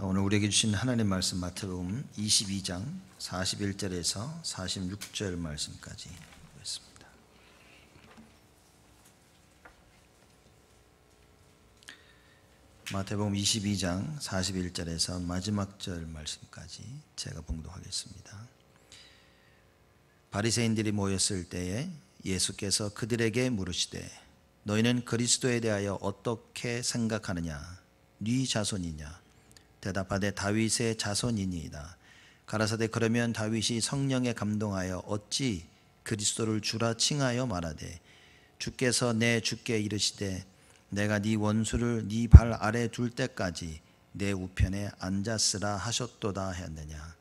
오늘 우리에게 주신 하나님의 말씀 마태복음 22장 41절에서 46절 말씀까지 보겠습니다. 마태복음 22장 41절에서 마지막 절 말씀까지 제가 봉독하겠습니다. 바리새인들이 모였을 때에 예수께서 그들에게 물으시되 너희는 그리스도에 대하여 어떻게 생각하느냐? 네 자손이냐? 대답하되 다윗의 자손이니이다. 가라사대 그러면 다윗이 성령에 감동하여 어찌 그리스도를 주라 칭하여 말하되 주께서 내 주께 이르시되 내가 네 원수를 네 발 아래 둘 때까지 내 우편에 앉았으라 하셨도다 하였느냐.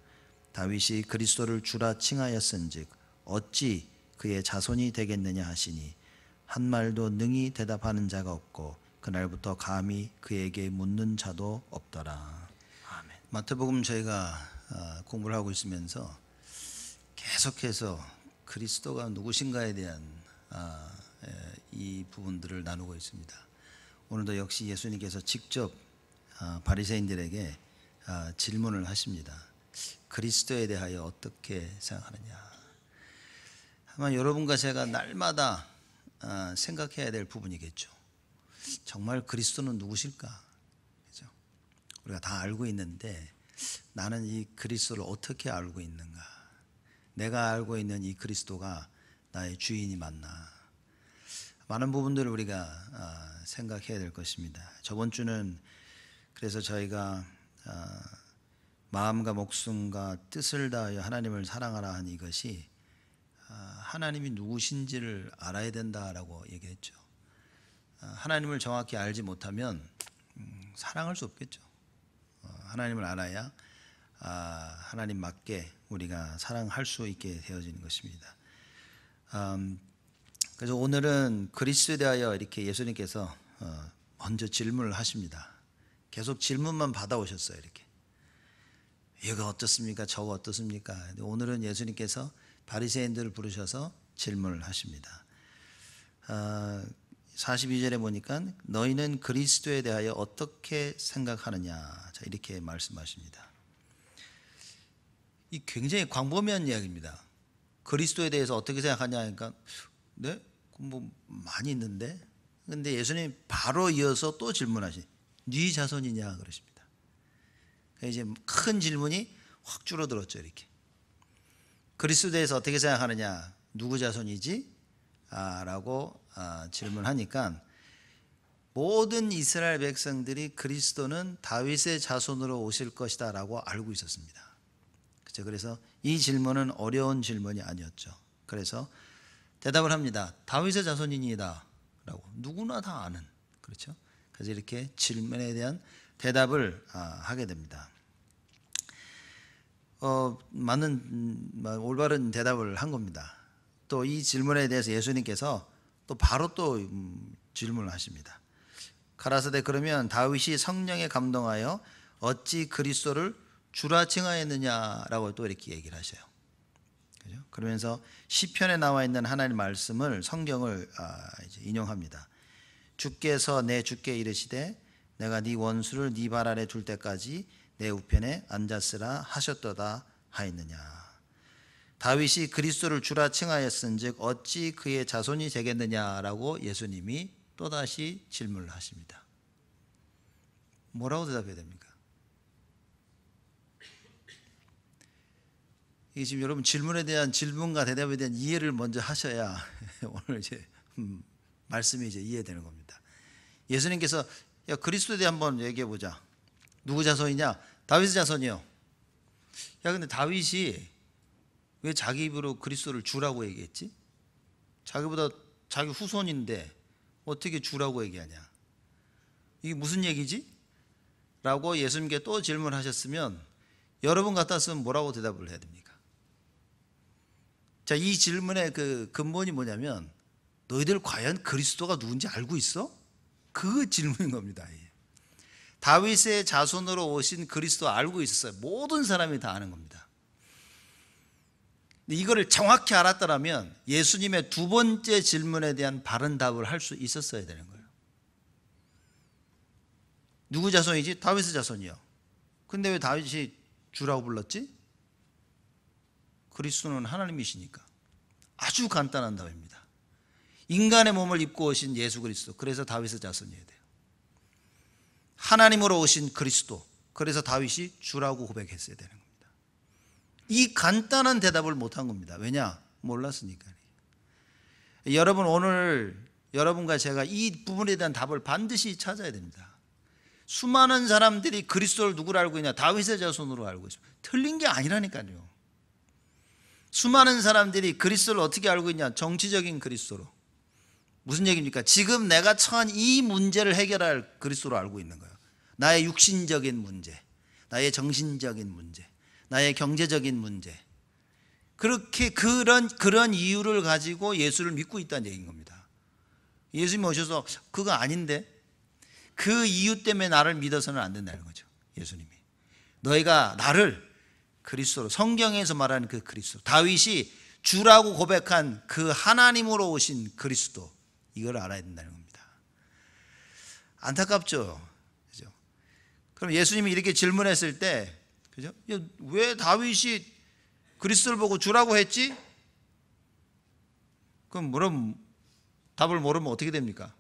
다윗이 그리스도를 주라 칭하였은즉 어찌 그의 자손이 되겠느냐 하시니 한 말도 능히 대답하는 자가 없고 그날부터 감히 그에게 묻는 자도 없더라. 아멘. 마태복음 저희가 공부를 하고 있으면서 계속해서 그리스도가 누구신가에 대한 이 부분들을 나누고 있습니다. 오늘도 역시 예수님께서 직접 바리새인들에게 질문을 하십니다. 그리스도에 대하여 어떻게 생각하느냐. 아마 여러분과 제가 날마다 생각해야 될 부분이겠죠. 정말 그리스도는 누구실까? 그죠? 우리가 다 알고 있는데 나는 이 그리스도를 어떻게 알고 있는가? 내가 알고 있는 이 그리스도가 나의 주인이 맞나? 많은 부분들을 우리가 생각해야 될 것입니다. 저번 주는 그래서 저희가 마음과 목숨과 뜻을 다하여 하나님을 사랑하라 한 이것이 하나님이 누구신지를 알아야 된다라고 얘기했죠. 하나님을 정확히 알지 못하면 사랑할 수 없겠죠. 하나님을 알아야 하나님 맞게 우리가 사랑할 수 있게 되어지는 것입니다. 그래서 오늘은 그리스도에 대하여 이렇게 예수님께서 먼저 질문을 하십니다. 계속 질문만 받아오셨어요. 이렇게 이거 어떻습니까? 저거 어떻습니까? 오늘은 예수님께서 바리새인들을 부르셔서 질문을 하십니다. 42절에 보니까 너희는 그리스도에 대하여 어떻게 생각하느냐, 자 이렇게 말씀하십니다. 이 굉장히 광범위한 이야기입니다. 그리스도에 대해서 어떻게 생각하냐 하니까 네? 뭐 많이 있는데, 근데 예수님 바로 이어서 또 질문하시. 네 자손이냐 그러십니다. 이제 큰 질문이 확 줄어들었죠. 이렇게 그리스도에 대해서 어떻게 생각하느냐, 누구 자손이지? 라고 질문하니까 모든 이스라엘 백성들이 그리스도는 다윗의 자손으로 오실 것이다 라고 알고 있었습니다. 그렇죠? 그래서 이 질문은 어려운 질문이 아니었죠. 그래서 대답을 합니다. 다윗의 자손이니이다 라고 누구나 다 아는, 그렇죠? 그래서 이렇게 질문에 대한 대답을 하게 됩니다. 맞는 올바른 대답을 한 겁니다. 또 이 질문에 대해서 예수님께서 또 바로 또 질문을 하십니다. 가라사대 그러면 다윗이 성령에 감동하여 어찌 그리스도를 주라 칭하였느냐라고 또 이렇게 얘기를 하셔요. 그죠? 그러면서 시편에 나와 있는 하나님의 말씀을 성경을 이제 인용합니다. 주께서 내 주께 이르시되 내가 네 원수를 네 발 아래 둘 때까지 내 우편에 앉았으라 하셨도다 하였느냐. 다윗이 그리스도를 주라 칭하였은즉 어찌 그의 자손이 되겠느냐라고 예수님이 또다시 질문을 하십니다. 뭐라고 대답해야 됩니까? 이게 지금 여러분 질문에 대한 질문과 대답에 대한 이해를 먼저 하셔야 오늘 이제 말씀이 이제 이해되는 겁니다. 예수님께서 야 그리스도에 대해 한번 얘기해 보자. 누구 자손이냐? 다윗의 자손이요. 야 근데 다윗이 왜 자기 입으로 그리스도를 주라고 얘기했지? 자기보다 자기 후손인데 어떻게 주라고 얘기하냐? 이게 무슨 얘기지? 라고 예수님께 또 질문하셨으면 여러분 같았으면 뭐라고 대답을 해야 됩니까? 자, 이 질문의 그 근본이 뭐냐면 너희들 과연 그리스도가 누군지 알고 있어? 그 질문인 겁니다. 다윗의 자손으로 오신 그리스도 알고 있었어요. 모든 사람이 다 아는 겁니다. 이거를 정확히 알았더라면 예수님의 두 번째 질문에 대한 바른 답을 할 수 있었어야 되는 거예요. 누구 자손이지? 다윗의 자손이요. 근데 왜 다윗이 주라고 불렀지? 그리스도는 하나님이시니까. 아주 간단한 답입니다. 인간의 몸을 입고 오신 예수 그리스도, 그래서 다윗의 자손이어야 돼요. 하나님으로 오신 그리스도, 그래서 다윗이 주라고 고백했어야 되는 겁니다. 이 간단한 대답을 못한 겁니다. 왜냐? 몰랐으니까. 여러분, 오늘 여러분과 제가 이 부분에 대한 답을 반드시 찾아야 됩니다. 수많은 사람들이 그리스도를 누구로 알고 있냐? 다윗의 자손으로 알고 있습니다. 틀린 게 아니라니까요. 수많은 사람들이 그리스도를 어떻게 알고 있냐? 정치적인 그리스도로. 무슨 얘기입니까? 지금 내가 처한 이 문제를 해결할 그리스도로 알고 있는 거예요. 나의 육신적인 문제, 나의 정신적인 문제, 나의 경제적인 문제. 그렇게 그런 이유를 가지고 예수를 믿고 있다는 얘기인 겁니다. 예수님이 오셔서 그거 아닌데, 그 이유 때문에 나를 믿어서는 안 된다는 거죠. 예수님이 너희가 나를 그리스도로, 성경에서 말하는 그 그리스도, 다윗이 주라고 고백한 그 하나님으로 오신 그리스도, 이걸 알아야 된다는 겁니다. 안타깝죠, 그죠? 그럼 예수님이 이렇게 질문했을 때, 그죠? 왜 다윗이 그리스도를 보고 주라고 했지? 그럼 답을 모르면 어떻게 됩니까?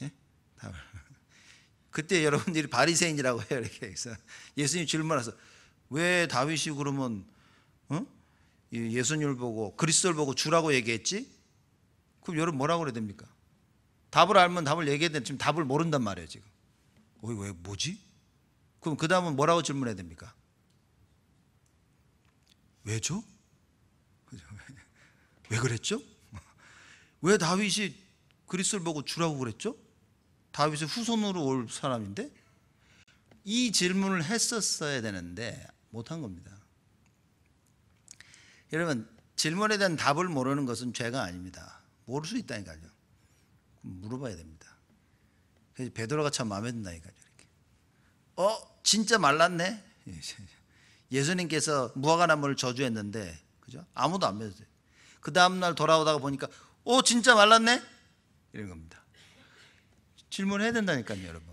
예? 답을. 그때 여러분들이 바리새인이라고 해요. 이렇게 해서 예수님 질문해서 왜 다윗이 그러면 예수님을 보고 그리스도를 보고 주라고 얘기했지? 그럼 여러분 뭐라고 그래야 됩니까? 답을 알면 답을 얘기해야 되는데 지금 답을 모른단 말이에요. 지금 왜 뭐지? 그럼 그 다음은 뭐라고 질문해야 됩니까? 왜죠? 왜 그랬죠? 왜 다윗이 그리스도를 보고 주라고 그랬죠? 다윗의 후손으로 올 사람인데? 이 질문을 했었어야 되는데 못한 겁니다. 여러분, 질문에 대한 답을 모르는 것은 죄가 아닙니다. 모를 수 있다니까요. 물어봐야 됩니다. 그래서 베드로가 참 마음에 든다니까요. 이렇게. 진짜 말랐네? 예수님께서 무화과나무를 저주했는데, 그죠? 아무도 안 믿었어요. 그 다음날 돌아오다가 보니까 진짜 말랐네? 이런 겁니다. 질문해야 된다니까요, 여러분.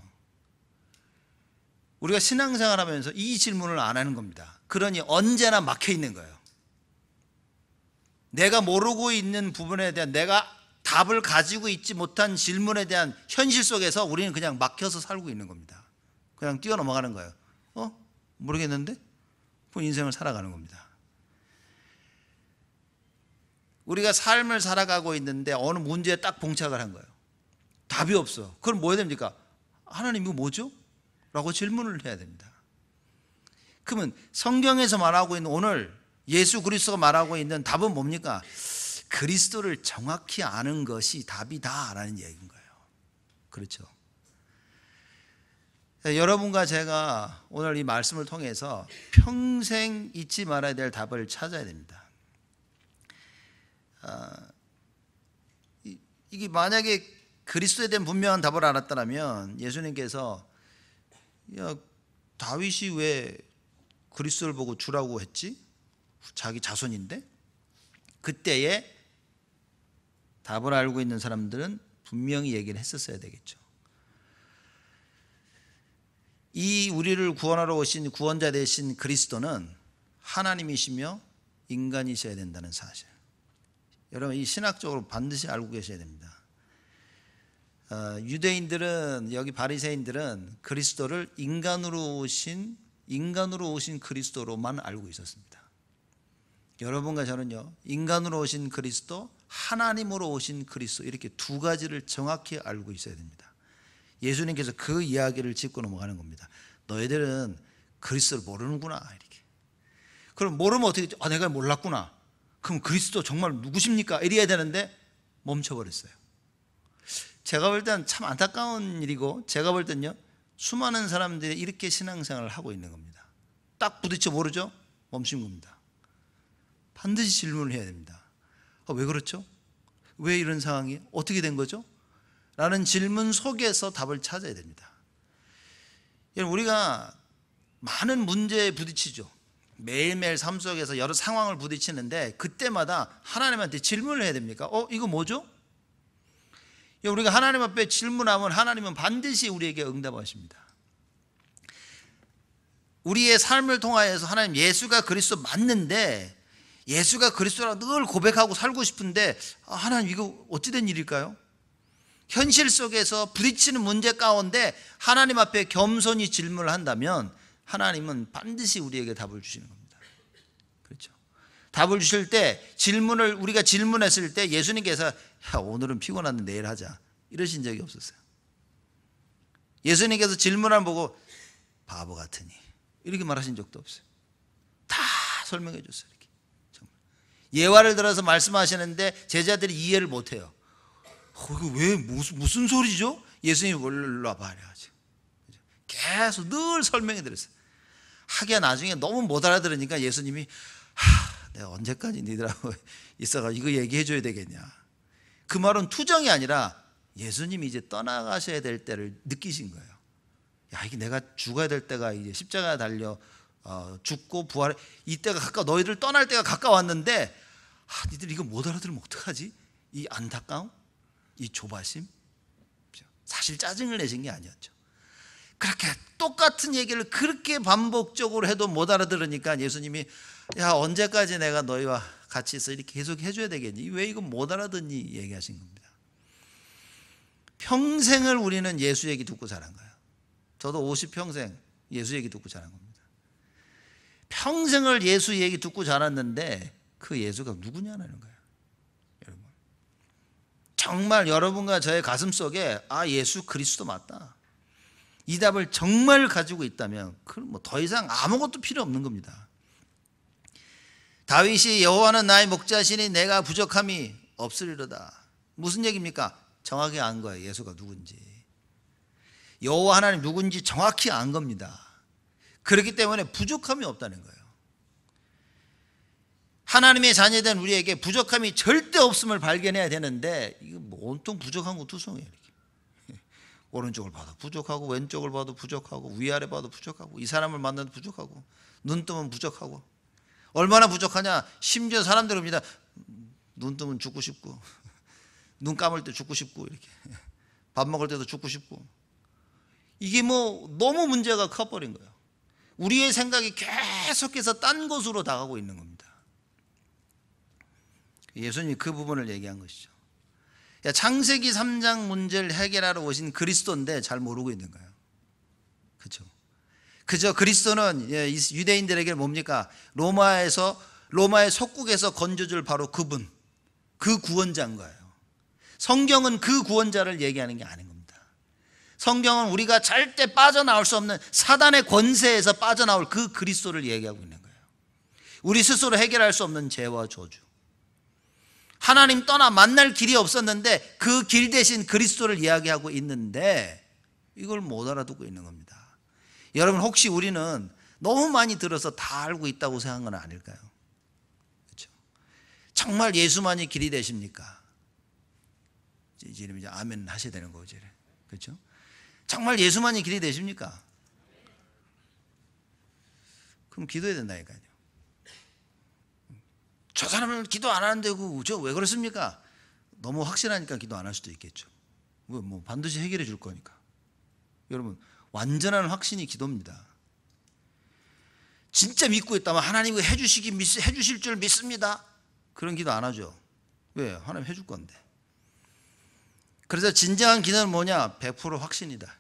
우리가 신앙생활 하면서 이 질문을 안 하는 겁니다. 그러니 언제나 막혀 있는 거예요. 내가 모르고 있는 부분에 대한, 내가 답을 가지고 있지 못한 질문에 대한 현실 속에서 우리는 그냥 막혀서 살고 있는 겁니다. 그냥 뛰어넘어가는 거예요. 모르겠는데? 그 인생을 살아가는 겁니다. 우리가 삶을 살아가고 있는데 어느 문제에 딱 봉착을 한 거예요. 답이 없어. 그럼 뭐 해야 됩니까? 하나님 이거 뭐죠? 라고 질문을 해야 됩니다. 그러면 성경에서 말하고 있는, 오늘 예수 그리스도가 말하고 있는 답은 뭡니까? 그리스도를 정확히 아는 것이 답이다라는 얘기인 거예요. 그렇죠? 여러분과 제가 오늘 이 말씀을 통해서 평생 잊지 말아야 될 답을 찾아야 됩니다. 이게 만약에 그리스도에 대한 분명한 답을 알았다면 예수님께서 다윗이 왜 그리스도를 보고 주라고 했지? 자기 자손인데? 그때에 답을 알고 있는 사람들은 분명히 얘기를 했었어야 되겠죠. 이 우리를 구원하러 오신 구원자 되신 그리스도는 하나님이시며 인간이셔야 된다는 사실, 여러분 이 신학적으로 반드시 알고 계셔야 됩니다. 유대인들은, 여기 바리새인들은 그리스도를 인간으로 오신 그리스도로만 알고 있었습니다. 여러분과 저는요, 인간으로 오신 그리스도, 하나님으로 오신 그리스도, 이렇게 두 가지를 정확히 알고 있어야 됩니다. 예수님께서 그 이야기를 짚고 넘어가는 겁니다. 너희들은 그리스도를 모르는구나, 이렇게. 그럼 모르면 어떻게, 내가 몰랐구나. 그럼 그리스도 정말 누구십니까? 이래야 되는데 멈춰버렸어요. 제가 볼 때는 참 안타까운 일이고, 제가 볼 때는요, 수많은 사람들이 이렇게 신앙생활을 하고 있는 겁니다. 딱 부딪혀 모르죠? 멈춘 겁니다. 반드시 질문을 해야 됩니다. 왜 그렇죠? 왜 이런 상황이 어떻게 된 거죠? 라는 질문 속에서 답을 찾아야 됩니다. 우리가 많은 문제에 부딪히죠. 매일매일 삶 속에서 여러 상황을 부딪히는데 그때마다 하나님한테 질문을 해야 됩니까? 이거 뭐죠? 우리가 하나님 앞에 질문하면 하나님은 반드시 우리에게 응답하십니다. 우리의 삶을 통하여서 하나님 예수가 그리스도 맞는데 예수가 그리스도라고 늘 고백하고 살고 싶은데 하나님 이거 어찌된 일일까요? 현실 속에서 부딪히는 문제 가운데 하나님 앞에 겸손히 질문을 한다면 하나님은 반드시 우리에게 답을 주시는 겁니다. 그렇죠? 답을 주실 때 우리가 질문했을 때 예수님께서 야, 오늘은 피곤한데 내일 하자 이러신 적이 없었어요. 예수님께서 질문을 보고 바보 같으니 이렇게 말하신 적도 없어요. 다 설명해 줬어요. 이렇게. 정말. 예화를 들어서 말씀하시는데 제자들이 이해를 못해요. 이거 왜 무슨 소리죠? 예수님이 일로 와봐 그래가지고 계속 늘 설명해 드렸어요. 하기야 나중에 너무 못 알아들으니까 예수님이 내가 언제까지 니들하고 있어가지고 이거 얘기해 줘야 되겠냐. 그 말은 투정이 아니라 예수님이 이제 떠나가셔야 될 때를 느끼신 거예요. 야, 이게 내가 죽어야 될 때가 이제 십자가에 달려 죽고 부활해 이때가 너희들 떠날 때가 가까웠는데 니들 이거 못 알아들으면 어떡하지? 이 안타까움, 이 조바심, 사실 짜증을 내신 게 아니었죠. 그렇게 똑같은 얘기를 그렇게 반복적으로 해도 못 알아들으니까 예수님이 야, 언제까지 내가 너희와 같이 있어 이렇게 계속 해줘야 되겠니? 왜 이거 못 알아듣니? 얘기하신 겁니다. 평생을 우리는 예수 얘기 듣고 자란 거예요. 저도 50평생 예수 얘기 듣고 자란 겁니다. 평생을 예수 얘기 듣고 자랐는데 그 예수가 누구냐는 거예요. 여러분, 정말 여러분과 저의 가슴 속에 예수 그리스도 맞다, 이 답을 정말 가지고 있다면 그럼 뭐 더 이상 아무것도 필요 없는 겁니다. 다윗이 여호와는 나의 목자시니 내가 부족함이 없으리로다. 무슨 얘기입니까? 정확히 안 거예요. 예수가 누군지, 여호와 하나님 누군지 정확히 안 겁니다. 그렇기 때문에 부족함이 없다는 거예요. 하나님의 자녀된 우리에게 부족함이 절대 없음을 발견해야 되는데 이거 뭐 온통 부족한 거 투성이에요. 이렇게. 오른쪽을 봐도 부족하고 왼쪽을 봐도 부족하고 위아래 봐도 부족하고 이 사람을 만나도 부족하고 눈 뜨면 부족하고 얼마나 부족하냐. 심지어 사람들은 봅니다. 눈 뜨면 죽고 싶고 눈 감을 때 죽고 싶고 이렇게 밥 먹을 때도 죽고 싶고 이게 뭐 너무 문제가 커버린 거예요. 우리의 생각이 계속해서 딴 곳으로 나가고 있는 겁니다. 예수님이 그 부분을 얘기한 것이죠. 창세기 3장 문제를 해결하러 오신 그리스도인데 잘 모르고 있는 거예요. 그렇죠? 그저 그리스도는 유대인들에게 뭡니까? 로마의 속국에서 건져줄 바로 그분, 그 구원자인 거예요. 성경은 그 구원자를 얘기하는 게 아닌 겁니다. 성경은 우리가 절대 빠져나올 수 없는 사단의 권세에서 빠져나올 그 그리스도를 얘기하고 있는 거예요. 우리 스스로 해결할 수 없는 죄와 저주, 하나님 떠나 만날 길이 없었는데 그 길 대신 그리스도를 이야기하고 있는데 이걸 못 알아듣고 있는 겁니다. 여러분, 혹시 우리는 너무 많이 들어서 다 알고 있다고 생각한 건 아닐까요? 그렇죠? 정말 예수만이 길이 되십니까? 이제 아멘 하셔야 되는 거죠. 그렇죠? 정말 예수만이 길이 되십니까? 그럼 기도해야 된다니까요. 저 사람은 기도 안 하는데 저 왜 그렇습니까? 너무 확실하니까 기도 안 할 수도 있겠죠. 뭐 반드시 해결해 줄 거니까. 여러분, 완전한 확신이 기도입니다. 진짜 믿고 있다면 하나님이 해주실 줄 믿습니다. 그런 기도 안 하죠. 왜? 하나님 해줄 건데. 그래서 진정한 기도는 뭐냐? 100% 확신이다.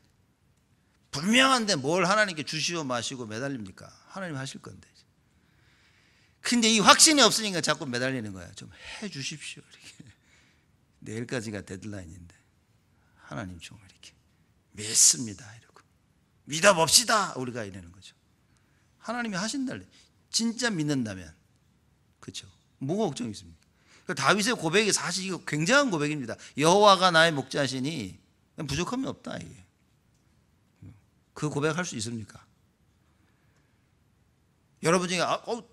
분명한데 뭘 하나님께 주시오 마시고 매달립니까? 하나님 하실 건데. 근데 이 확신이 없으니까 자꾸 매달리는 거야. 좀 해 주십시오. 이렇게. 내일까지가 데드라인인데 하나님 좀 이렇게 믿습니다. 이러고 믿어봅시다. 우리가 이러는 거죠. 하나님이 하신달래. 진짜 믿는다면. 그렇죠? 뭐가 걱정이 있습니까? 다윗의 고백이 사실 이거 굉장한 고백입니다. 여호와가 나의 목자시니 부족함이 없다. 이게. 그 고백할 수 있습니까? 여러분 중에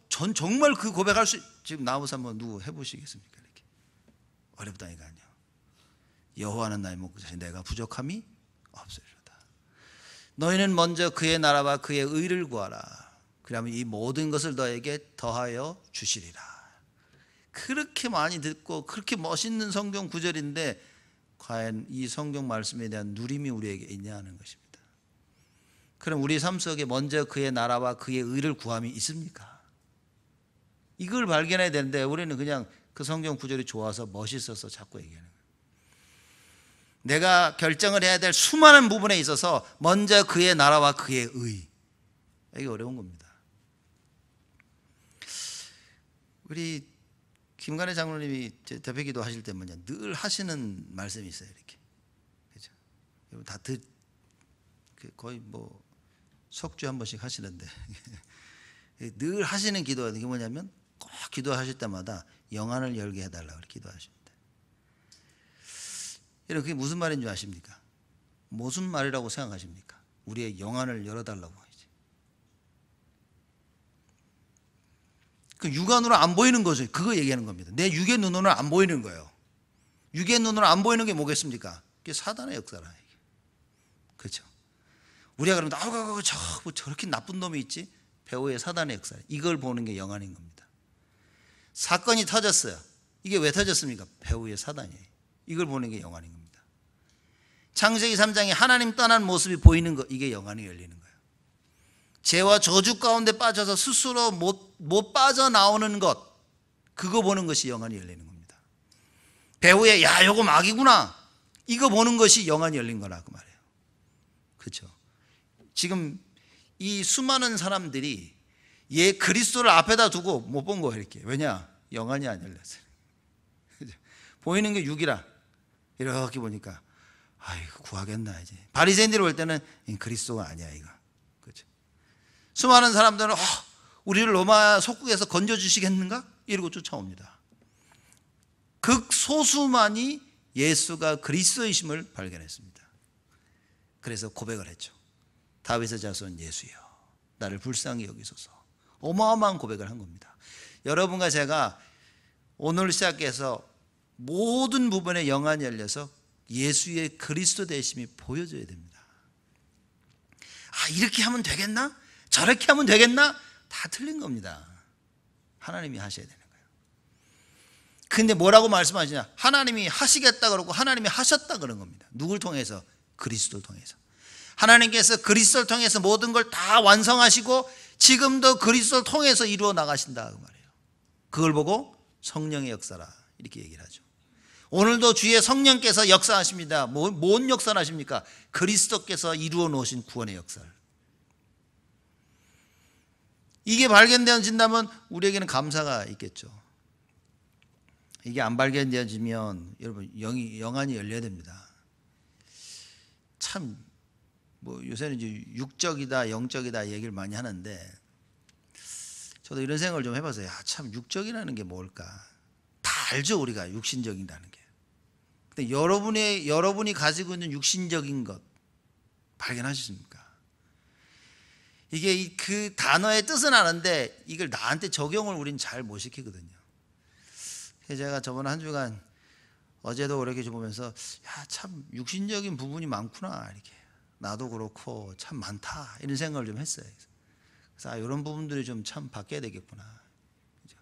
전 정말 그 고백할 수 지금 나와서 한번 누구 해보시겠습니까? 이렇게 어렵다니까요. 여호와는 나의 목자시니 내가 부족함이 없으리로다. 너희는 먼저 그의 나라와 그의 의를 구하라. 그러면 이 모든 것을 너에게 더하여 주시리라. 그렇게 많이 듣고 그렇게 멋있는 성경 구절인데 과연 이 성경 말씀에 대한 누림이 우리에게 있냐 하는 것입니다. 그럼 우리 삶 속에 먼저 그의 나라와 그의 의를 구함이 있습니까? 이걸 발견해야 되는데 우리는 그냥 그 성경 구절이 좋아서 멋있어서 자꾸 얘기하는 거예요. 내가 결정을 해야 될 수많은 부분에 있어서 먼저 그의 나라와 그의 의, 이게 어려운 겁니다. 우리 김관혜 장로님이 대표기도 하실 때 늘 하시는 말씀이 있어요. 이렇게, 그죠? 여러분 다 거의 뭐 석주 한 번씩 하시는데 늘 하시는 기도가 이게 뭐냐면 꼭 기도하실 때마다 영안을 열게 해달라고 기도하십니다. 여러분 그게 무슨 말인 줄 아십니까? 무슨 말이라고 생각하십니까? 우리의 영안을 열어달라고 하지. 그 육안으로 안 보이는 거죠. 그거 얘기하는 겁니다. 내 육의 눈으로는 안 보이는 거예요. 육의 눈으로 안 보이는 게 뭐겠습니까? 그게 사단의 역사라. 그렇죠? 우리가 그러면 뭐 저렇게 나쁜 놈이 있지? 배후의 사단의 역사. 이걸 보는 게 영안인 겁니다. 사건이 터졌어요. 이게 왜 터졌습니까? 배후의 사단이에요. 이걸 보는 게 영안인 겁니다. 창세기 3장에 하나님 떠난 모습이 보이는 거, 이게 영안이 열리는 거예요. 죄와 저주 가운데 빠져서 스스로 못 빠져나오는 것, 그거 보는 것이 영안이 열리는 겁니다. 배후에 야 요거 악이구나, 이거 보는 것이 영안이 열린 거라 그 말이에요. 그렇죠? 지금 이 수많은 사람들이 그리스도를 앞에다 두고 못 본 거예요. 이렇게. 왜냐? 영안이 안 열렸어요. 보이는 게 육이라 이렇게 보니까 아이고 구하겠나 이제. 바리새인들이 볼 때는 그리스도가 아니야 이거. 그렇죠? 수많은 사람들은 우리를 로마 속국에서 건져주시겠는가? 이러고 쫓아옵니다. 극소수만이 예수가 그리스도이심을 발견했습니다. 그래서 고백을 했죠. 다윗의 자손 예수여, 나를 불쌍히 여기소서. 어마어마한 고백을 한 겁니다. 여러분과 제가 오늘 시작해서 모든 부분에 영안이 열려서 예수의 그리스도 되심이 보여져야 됩니다. 이렇게 하면 되겠나? 저렇게 하면 되겠나? 다 틀린 겁니다. 하나님이 하셔야 되는 거예요. 근데 뭐라고 말씀하시냐? 하나님이 하시겠다 그러고 하나님이 하셨다 그런 겁니다. 누굴 통해서? 그리스도를 통해서. 하나님께서 그리스도를 통해서 모든 걸 다 완성하시고 지금도 그리스도를 통해서 이루어 나가신다 그 말이에요. 그걸 보고 성령의 역사라 이렇게 얘기를 하죠. 오늘도 주의 성령께서 역사하십니다. 뭔 역사를 하십니까? 그리스도께서 이루어 놓으신 구원의 역사를. 이게 발견되어진다면 우리에게는 감사가 있겠죠. 이게 안 발견되어지면 여러분 영안이 열려야 됩니다. 참 요새는 이제 육적이다 영적이다 얘기를 많이 하는데 저도 이런 생각을 좀 해봤어요. 참 육적이라는 게 뭘까? 다 알죠 우리가 육신적이라는 게. 근데 여러분이 가지고 있는 육신적인 것 발견하셨습니까? 이게 그 단어의 뜻은 아는데 이걸 나한테 적용을 우린 잘 못 시키거든요. 그래서 제가 저번 한 주간 어제도 그렇게 좀 보면서 참 육신적인 부분이 많구나 이렇게. 나도 그렇고 참 많다 이런 생각을 좀 했어요. 그래서 이런 부분들이 좀 참 바뀌어야 되겠구나. 그죠?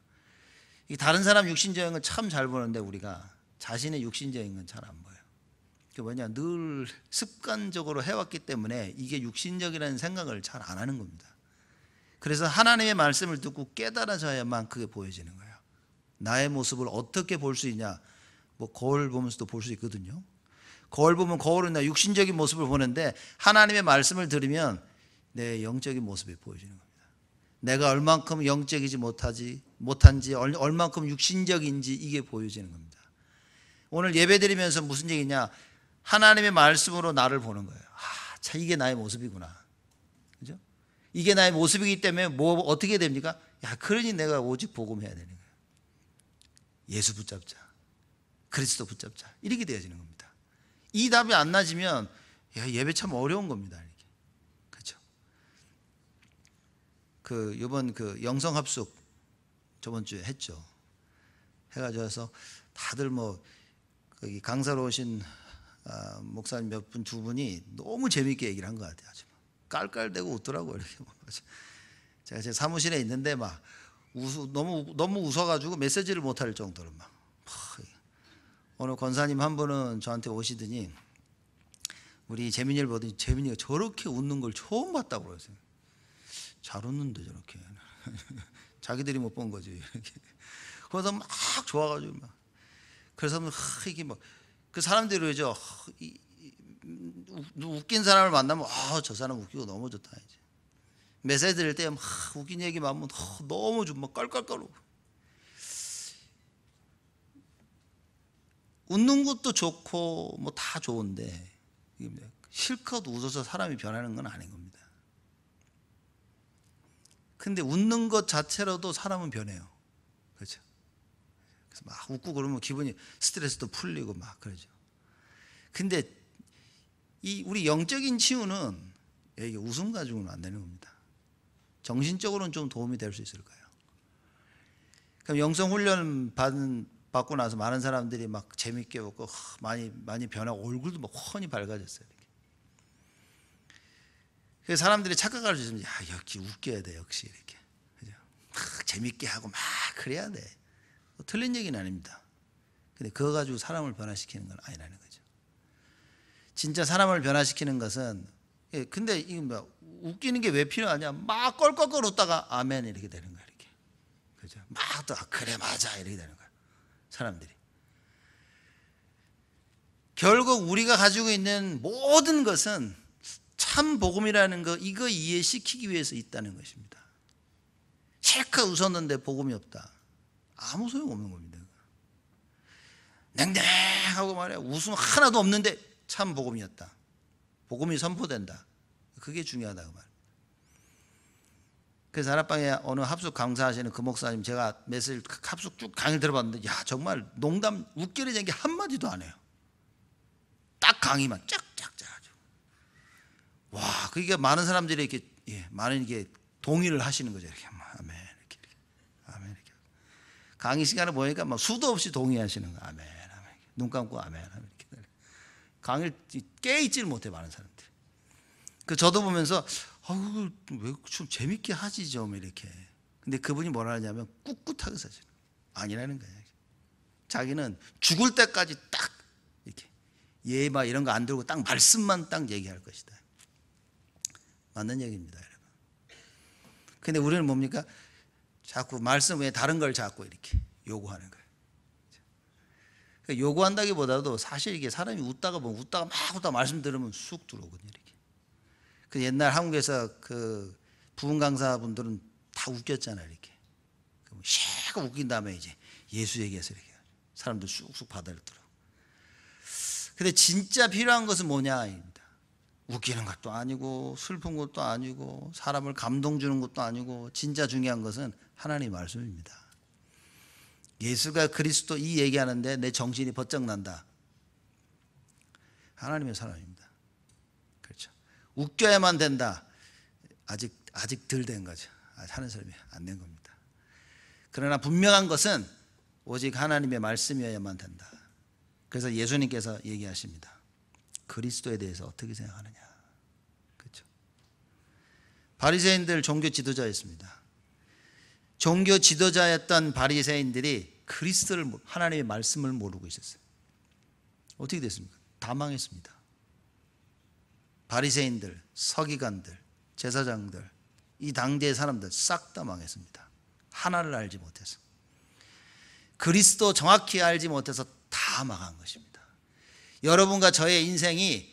다른 사람 육신적인 건 참 잘 보는데 우리가 자신의 육신적인 건 잘 안 보여요. 그게 뭐냐? 늘 습관적으로 해왔기 때문에 이게 육신적이라는 생각을 잘 안 하는 겁니다. 그래서 하나님의 말씀을 듣고 깨달아져야만 그게 보여지는 거예요. 나의 모습을 어떻게 볼 수 있냐? 거울 보면서도 볼 수 있거든요. 거울 보면 거울은 나 육신적인 모습을 보는데 하나님의 말씀을 들으면 내 영적인 모습이 보여지는 겁니다. 내가 얼만큼 영적이지 못한지 얼만큼 육신적인지 이게 보여지는 겁니다. 오늘 예배 드리면서 무슨 얘기냐? 하나님의 말씀으로 나를 보는 거예요. 참 이게 나의 모습이구나. 그죠? 이게 나의 모습이기 때문에 어떻게 됩니까? 그러니 내가 오직 복음해야 되는 거예요. 예수 붙잡자. 그리스도 붙잡자. 이렇게 되어지는 겁니다. 이 답이 안 나지면 예배 참 어려운 겁니다. 이렇게. 그렇죠? 이번 영성합숙 저번 주에 했죠. 해가지고 다들 거기 강사로 오신 목사님 두 분이 너무 재미있게 얘기를 한 것 같아요. 아주 깔깔대고 웃더라고요. 이렇게. 제가 제 사무실에 있는데 너무 웃어가지고 메시지를 못할 정도로 오늘 권사님 한 분은 저한테 오시더니 우리 재민이를 보더니 재민이가 저렇게 웃는 걸 처음 봤다고 그러세요. 잘 웃는데 저렇게. 자기들이 못 본 거지. 이렇게. 그래서 막 좋아가지고 막. 그래서 이게 막 그 사람들이 그러죠. 웃긴 사람을 만나면 저 사람 웃기고 너무 좋다 이제. 메시지 들을 때 막 웃긴 얘기만 하면 너무 좀 막 깔깔깔고. 웃는 것도 좋고 뭐 다 좋은데 실컷 웃어서 사람이 변하는 건 아닌 겁니다. 근데 웃는 것 자체로도 사람은 변해요. 그렇죠? 그래서 막 웃고 그러면 기분이 스트레스도 풀리고 막 그러죠. 근데 이 우리 영적인 치유는 이게 웃음 가지고는 안 되는 겁니다. 정신적으로는 좀 도움이 될 수 있을 거예요. 그럼 영성 훈련 받고 나서 많은 사람들이 막 재밌게 웃고 많이 변하고 얼굴도 막 훤히 밝아졌어요. 이렇게. 그래서 사람들이 착각할 수 있으면 역시 웃겨야 돼 역시 이렇게. 그죠? 재밌게 하고 막 그래야 돼. 틀린 얘기는 아닙니다. 근데 그거 가지고 사람을 변화시키는 건 아니라는 거죠. 진짜 사람을 변화시키는 것은 근데 이거 뭐 웃기는 게 왜 필요하냐? 막 껄껄껄 웃다가 아멘 이렇게 되는 거야 이렇게. 그죠? 막 또 그래 맞아 이렇게 되는 거야. 사람들이. 결국 우리가 가지고 있는 모든 것은 참 복음이라는 거 이거 이해시키기 위해서 있다는 것입니다. 실컷 웃었는데 복음이 없다. 아무 소용없는 겁니다. 냉랭하고 말이야 웃음 하나도 없는데 참 복음이었다. 복음이 선포된다. 그게 중요하다고 말입니다. 그래서 하나방에 어느 합숙 강사하시는 그 목사님 제가 매일 합숙 쭉 강의를 들어봤는데 정말 농담 웃기는 게 한마디도 안 해요. 딱 강의만 쫙쫙 짜가지고 와 그게 많은 사람들이 이렇게 많은 이게 동의를 하시는 거죠. 이렇게 아멘 이렇게 아멘 이렇게 강의 시간을 보니까 막 수도 없이 동의하시는 거예요. 아멘 아멘 눈 감고 아멘 아멘 이렇게 강의를 깨있지를 못해 많은 사람들이. 그 저도 보면서 왜 좀 재밌게 하지 좀 이렇게. 근데 그분이 뭐라 하냐면 꿋꿋하게 사시는 아니라는 거예요. 자기는 죽을 때까지 딱 이렇게 예마 이런 거 안 들고 딱 말씀만 딱 얘기할 것이다. 맞는 얘기입니다, 여러분. 근데 우리는 뭡니까? 자꾸 말씀 외에 다른 걸 자꾸 이렇게 요구하는 거예요. 그러니까 요구한다기보다도 사실 이게 사람이 웃다가 막 웃다가 말씀 들으면 쑥 들어오거든요. 이렇게. 그 옛날 한국에서 그 부흥 강사분들은 다 웃겼잖아요. 이렇게. 샥 웃긴 다음에 이제 예수 얘기해서 이렇게 사람들 쑥쑥 받아들더라고. 근데 진짜 필요한 것은 뭐냐입니다. 웃기는 것도 아니고 슬픈 것도 아니고 사람을 감동 주는 것도 아니고 진짜 중요한 것은 하나님의 말씀입니다. 예수가 그리스도 이 얘기하는데 내 정신이 번쩍 난다. 하나님의 사람입니다. 그렇죠. 웃겨야만 된다. 아직 덜 된 거죠. 하는 사람이 안 된 겁니다. 그러나 분명한 것은 오직 하나님의 말씀이어야만 된다. 그래서 예수님께서 얘기하십니다. 그리스도에 대해서 어떻게 생각하느냐. 그렇죠. 바리새인들 종교 지도자였습니다. 종교 지도자였던 바리새인들이 그리스도를 하나님의 말씀을 모르고 있었어요. 어떻게 됐습니까? 다 망했습니다. 바리새인들, 서기관들, 제사장들, 이 당대의 사람들 싹 다 망했습니다. 하나를 알지 못해서. 그리스도 정확히 알지 못해서 다 망한 것입니다. 여러분과 저의 인생이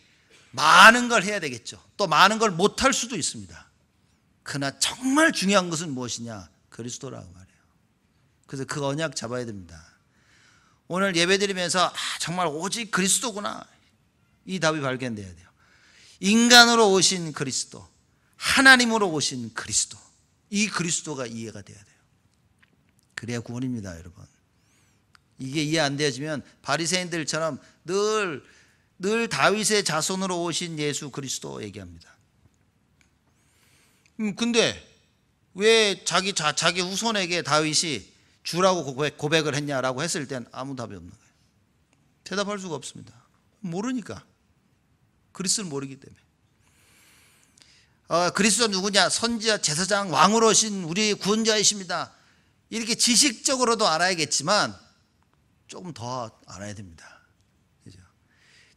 많은 걸 해야 되겠죠. 또 많은 걸 못할 수도 있습니다. 그러나 정말 중요한 것은 무엇이냐? 그리스도라고 말해요. 그래서 그 언약 잡아야 됩니다. 오늘 예배드리면서 정말 오직 그리스도구나. 이 답이 발견돼야 돼요. 인간으로 오신 그리스도, 하나님으로 오신 그리스도, 이 그리스도가 이해가 돼야 돼요. 그래야 구원입니다, 여러분. 이게 이해 안 되어지면 바리새인들처럼 늘 다윗의 자손으로 오신 예수 그리스도 얘기합니다. 근데 왜 자기 후손에게 다윗이 주라고 고백을 했냐라고 했을 땐 아무 답이 없는 거예요. 대답할 수가 없습니다. 모르니까. 그리스도를 모르기 때문에. 그리스도 누구냐? 선지자, 제사장, 왕으로 오신 우리의 구원자이십니다. 이렇게 지식적으로도 알아야겠지만 조금 더 알아야 됩니다. 그죠?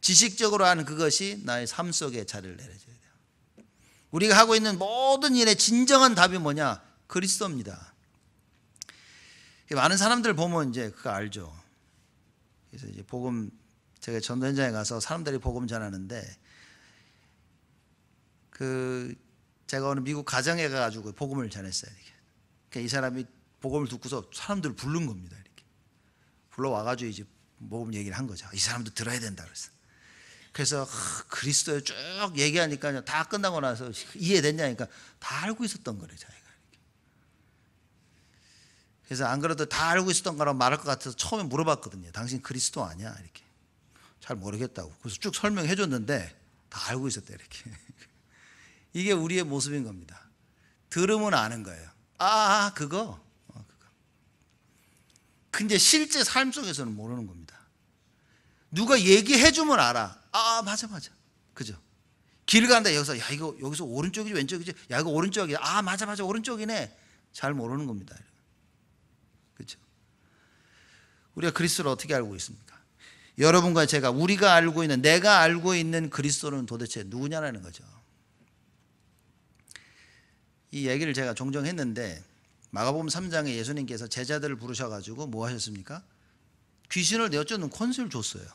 지식적으로 하는 그것이 나의 삶 속에 자리를 내려줘야 돼요. 우리가 하고 있는 모든 일의 진정한 답이 뭐냐? 그리스도입니다. 많은 사람들 보면 이제 그거 알죠. 그래서 이제 복음, 제가 전도 현장에 가서 사람들이 복음 전하는데, 제가 어느 미국 가정에 가가지고 복음을 전했어요. 그러니까 이 사람이 복음을 듣고서 사람들을 부른 겁니다. 이렇게 불러와가지고 이제 복음 얘기를 한 거죠. 이 사람도 들어야 된다 그랬어. 그래서 그리스도에 쭉 얘기하니까 다 끝나고 나서 이해됐냐니까 다 알고 있었던 거래요, 자기가. 그래서 안 그래도 다 알고 있었던 거라고 말할 것 같아서 처음에 물어봤거든요. 당신 그리스도 아니야? 이렇게. 잘 모르겠다고. 그래서 쭉 설명해 줬는데 다 알고 있었대, 이렇게. 이게 우리의 모습인 겁니다. 들으면 아는 거예요. 그거. 근데 실제 삶 속에서는 모르는 겁니다. 누가 얘기해 주면 알아. 맞아. 그죠? 길 가는데 여기서 오른쪽이지 왼쪽이지? 야, 이거 오른쪽이야. 맞아. 오른쪽이네. 잘 모르는 겁니다. 그렇죠? 우리가 그리스도를 어떻게 알고 있습니까? 여러분과 제가, 우리가 알고 있는, 내가 알고 있는 그리스도는 도대체 누구냐라는 거죠. 이 얘기를 제가 종종 했는데, 마가복음 3장에 예수님께서 제자들을 부르셔가지고 뭐 하셨습니까? 귀신을 내어쫓는 권세를 줬어요.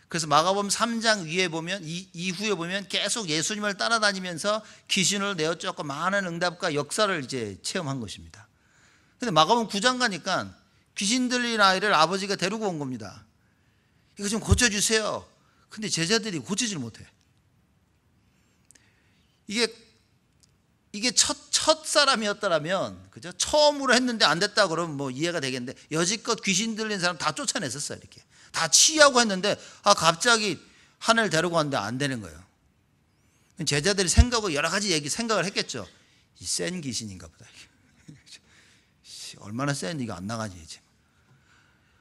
그래서 마가복음 3장 위에 보면, 이후에 보면 계속 예수님을 따라다니면서 귀신을 내어쫓고 많은 응답과 역사를 이제 체험한 것입니다. 근데 마가복음 9장 가니까 귀신 들린 아이를 아버지가 데리고 온 겁니다. 이거 좀 고쳐주세요. 근데 제자들이 고치질 못해. 이게 첫 사람이었더라면, 그죠? 처음으로 했는데 안 됐다 그러면 뭐 이해가 되겠는데, 여지껏 귀신 들린 사람 다 쫓아냈었어요. 이렇게 다 치유하고 했는데, 갑자기 하나를 데리고 왔는데 안 되는 거예요. 제자들이 여러 가지 생각을 했겠죠. 이 센 귀신인가 보다. 얼마나 센, 이거 안 나가지 이제.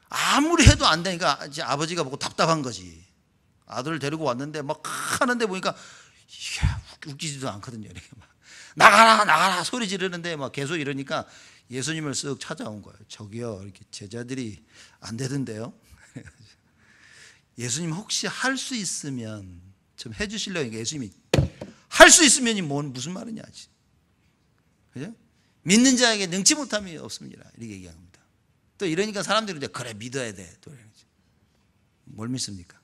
아무리 해도 안 되니까 이제 아버지가 보고 답답한 거지. 아들을 데리고 왔는데 막 하는데 보니까 웃기지도 않거든요. 이렇게 막 나가라 소리 지르는데 막 계속 이러니까 예수님을 쓱 찾아온 거예요. 저기요, 이렇게 제자들이 안 되던데요. 예수님 혹시 할 수 있으면 좀 해주실래요? 예수님이 할 수 있으면이 무슨 말이냐, 그죠? 믿는 자에게 능치 못함이 없습니다. 이렇게 얘기합니다. 또 이러니까 사람들이 이제 그래 믿어야 돼. 또 뭘 믿습니까?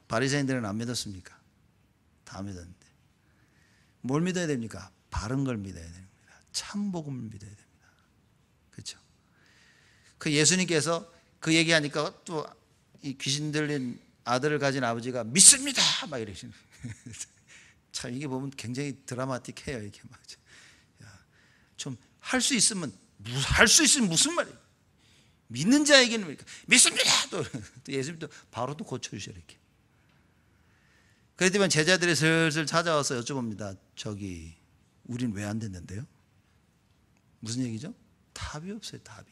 바리새인들은 안 믿었습니까? 다 믿었는데 뭘 믿어야 됩니까? 바른 걸 믿어야 됩니다. 참 복음을 믿어야 됩니다. 그렇죠? 그 예수님께서 그 얘기하니까 또 이 귀신 들린 아들을 가진 아버지가 믿습니다 막 이러시는. 참 이게 보면 굉장히 드라마틱해요. 이렇게 막. 좀 할 수 있으면 무슨 말이에요? 믿는 자에게는 믿습니다. 또 예수님도 바로 또 고쳐주셔 이렇게. 그랬더니 제자들이 슬슬 찾아와서 여쭤봅니다. 저기 우린 왜 안 됐는데요? 무슨 얘기죠? 답이 없어요. 답이.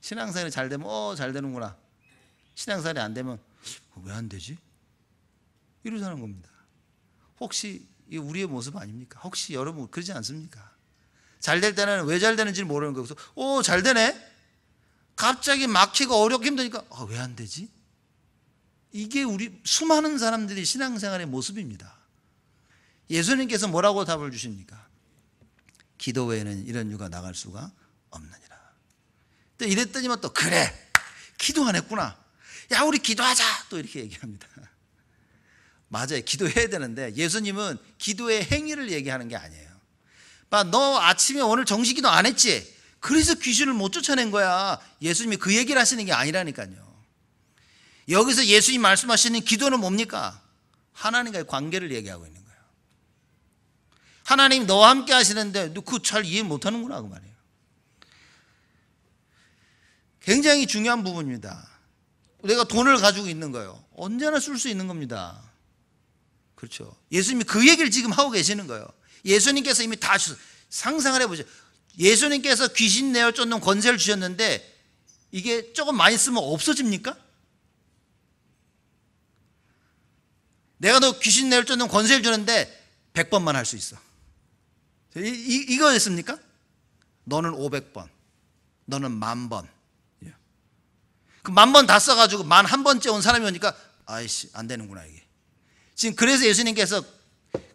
신앙생활이 잘 되면 잘 되는구나. 신앙생활이 안 되면 왜 안 되지? 이러자는 겁니다. 혹시 이게 우리의 모습 아닙니까? 혹시 여러분 그러지 않습니까? 잘 될 때는 왜 잘 되는지 모르는 거여서 잘 되네? 갑자기 막히고 어렵고 힘드니까 왜 안 되지? 이게 우리 수많은 사람들이 신앙생활의 모습입니다. 예수님께서 뭐라고 답을 주십니까? 기도 외에는 이런 유가 나갈 수가 없느니라. 또 이랬더니만 또 그래 기도 안 했구나. 야 우리 기도하자 또 이렇게 얘기합니다. 맞아요. 기도해야 되는데 예수님은 기도의 행위를 얘기하는 게 아니에요. 너 아침에 오늘 정식기도 안 했지? 그래서 귀신을 못 쫓아낸 거야. 예수님이 그 얘기를 하시는 게 아니라니까요. 여기서 예수님 말씀하시는 기도는 뭡니까? 하나님과의 관계를 얘기하고 있는 거예요. 하나님 너와 함께 하시는데 너 그거 잘 이해 못하는구나 그 말이에요. 굉장히 중요한 부분입니다. 내가 돈을 가지고 있는 거예요. 언제나 쓸 수 있는 겁니다. 그렇죠. 예수님이 그 얘기를 지금 하고 계시는 거예요. 예수님께서 이미 다 상상을 해보죠. 예수님께서 귀신 내어 쫓는 권세를 주셨는데 이게 조금 많이 쓰면 없어집니까? 내가 너 귀신 내어 쫓는 권세를 주는데 100번만 할 수 있어. 이거였습니까? 너는 500번, 너는 10,000번. 그 10,000번 다 써가지고 11번째 온 사람이 오니까 아이씨 안 되는구나 이게. 지금 그래서 예수님께서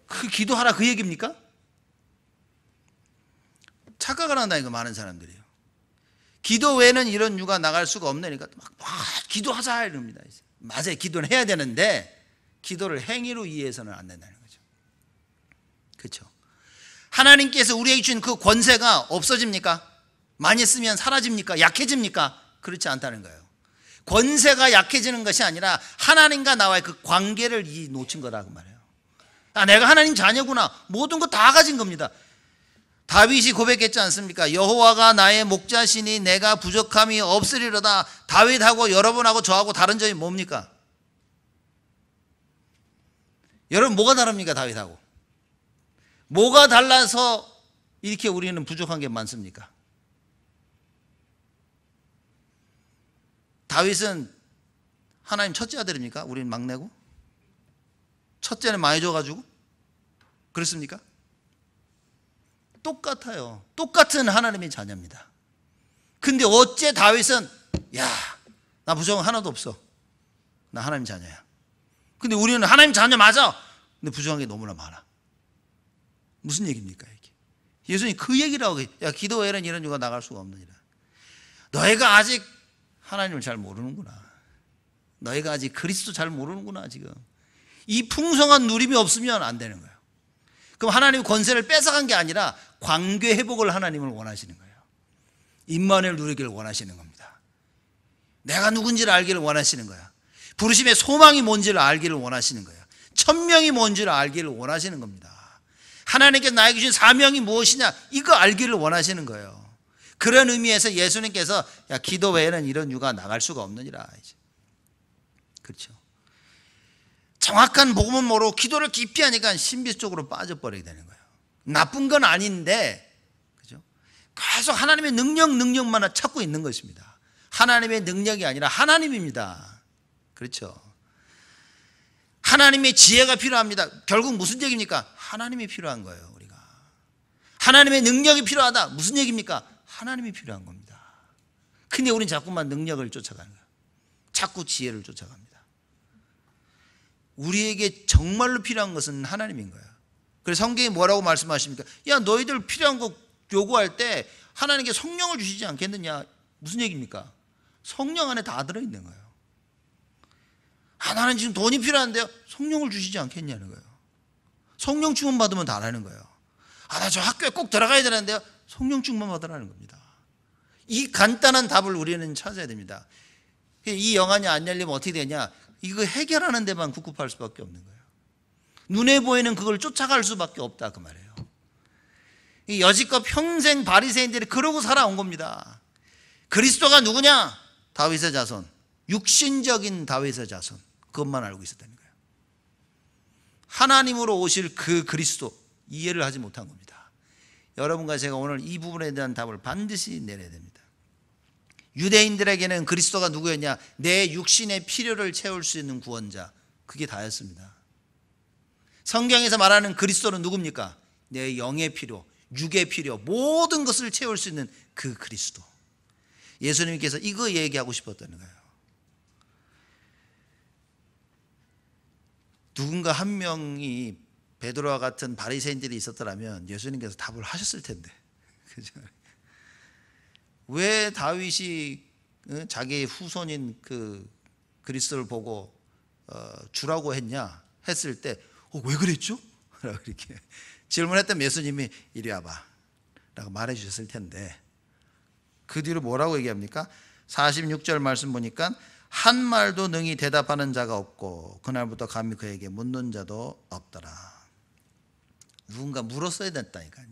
그 기도하라 그 얘기입니까? 착각을 한다니까 많은 사람들이요. 기도 외에는 이런 유가 나갈 수가 없으니까 막 기도하자 이럽니다. 맞아요. 기도는 해야 되는데 기도를 행위로 이해해서는 안 된다는 거죠. 그렇죠? 하나님께서 우리에게 주신 그 권세가 없어집니까? 많이 쓰면 사라집니까? 약해집니까? 그렇지 않다는 거예요. 권세가 약해지는 것이 아니라 하나님과 나와의 그 관계를 놓친 거라고 말해요. 아, 내가 하나님 자녀구나. 모든 거 다 가진 겁니다. 다윗이 고백했지 않습니까? 여호와가 나의 목자시니 내가 부족함이 없으리로다. 다윗하고 여러분하고 저하고 다른 점이 뭡니까? 여러분 뭐가 다릅니까? 다윗하고 뭐가 달라서 이렇게 우리는 부족한 게 많습니까? 다윗은 하나님 첫째 아들입니까? 우리는 막내고 첫째는 많이 줘가지고 그렇습니까? 똑같아요. 똑같은 하나님의 자녀입니다. 근데 어째 다윗은 야, 나 부족한 하나도 없어. 나 하나님 자녀야. 근데 우리는 하나님 자녀 맞아. 근데 부족한 게 너무나 많아. 무슨 얘기입니까 이게? 예수님이 그 얘기를 하고 야, 기도 외에는 이런 유가 나갈 수가 없느니라. 너희가 아직 하나님을 잘 모르는구나. 너희가 아직 그리스도 잘 모르는구나. 지금 이 풍성한 누림이 없으면 안 되는 거예요. 그럼 하나님이 권세를 뺏어간 게 아니라 관계 회복을 하나님을 원하시는 거예요. 임마누엘 누리기를 원하시는 겁니다. 내가 누군지를 알기를 원하시는 거야. 부르심의 소망이 뭔지를 알기를 원하시는 거예요. 천명이 뭔지를 알기를 원하시는 겁니다. 하나님께서 나에게 주신 사명이 무엇이냐 이거 알기를 원하시는 거예요. 그런 의미에서 예수님께서 야, 기도 외에는 이런 유가 나갈 수가 없느니라. 그렇죠. 정확한 복음은 모르고 기도를 깊이 하니까 신비 쪽으로 빠져버리게 되는 거예요. 나쁜 건 아닌데, 그죠? 계속 하나님의 능력만 찾고 있는 것입니다. 하나님의 능력이 아니라 하나님입니다. 그렇죠? 하나님의 지혜가 필요합니다. 결국 무슨 얘기입니까? 하나님이 필요한 거예요, 우리가. 하나님의 능력이 필요하다. 무슨 얘기입니까? 하나님이 필요한 겁니다. 근데 우리는 자꾸만 능력을 쫓아가는 거예요. 자꾸 지혜를 쫓아갑니다. 우리에게 정말로 필요한 것은 하나님인 거예요. 그래서 성경이 뭐라고 말씀하십니까? 야, 너희들 필요한 거 요구할 때 하나님께 성령을 주시지 않겠느냐? 무슨 얘기입니까? 성령 안에 다 들어있는 거예요. 아, 나는 지금 돈이 필요한데요. 성령을 주시지 않겠냐는 거예요. 성령 충만 받으면 다라는 거예요. 아, 나 저 학교에 꼭 들어가야 되는데요. 성령 충만 받으라는 겁니다. 이 간단한 답을 우리는 찾아야 됩니다. 이 영안이 안 열리면 어떻게 되냐? 이거 해결하는 데만 국급할 수밖에 없는 거예요. 눈에 보이는 그걸 쫓아갈 수밖에 없다 그 말이에요. 이 여지껏 평생 바리새인들이 그러고 살아온 겁니다. 그리스도가 누구냐? 다윗의 자손, 육신적인 다윗의 자손, 그것만 알고 있었다는 거예요. 하나님으로 오실 그 그리스도 이해를 하지 못한 겁니다. 여러분과 제가 오늘 이 부분에 대한 답을 반드시 내려야 됩니다. 유대인들에게는 그리스도가 누구였냐? 내 육신의 필요를 채울 수 있는 구원자, 그게 다였습니다. 성경에서 말하는 그리스도는 누굽니까? 내 영의 필요, 육의 필요, 모든 것을 채울 수 있는 그 그리스도. 예수님께서 이거 얘기하고 싶었다는 거예요. 누군가 한 명이 베드로와 같은 바리새인들이 있었더라면 예수님께서 답을 하셨을 텐데, 그죠? 왜 다윗이 자기의 후손인 그 그리스도를 보고 주라고 했냐 했을 때 왜 그랬죠? 라고 이렇게 질문했다면 예수님이 이리 와봐 라고 말해 주셨을 텐데, 그 뒤로 뭐라고 얘기합니까? 46절 말씀 보니까 한 말도 능히 대답하는 자가 없고 그날부터 감히 그에게 묻는 자도 없더라. 누군가 물었어야 됐다니까요.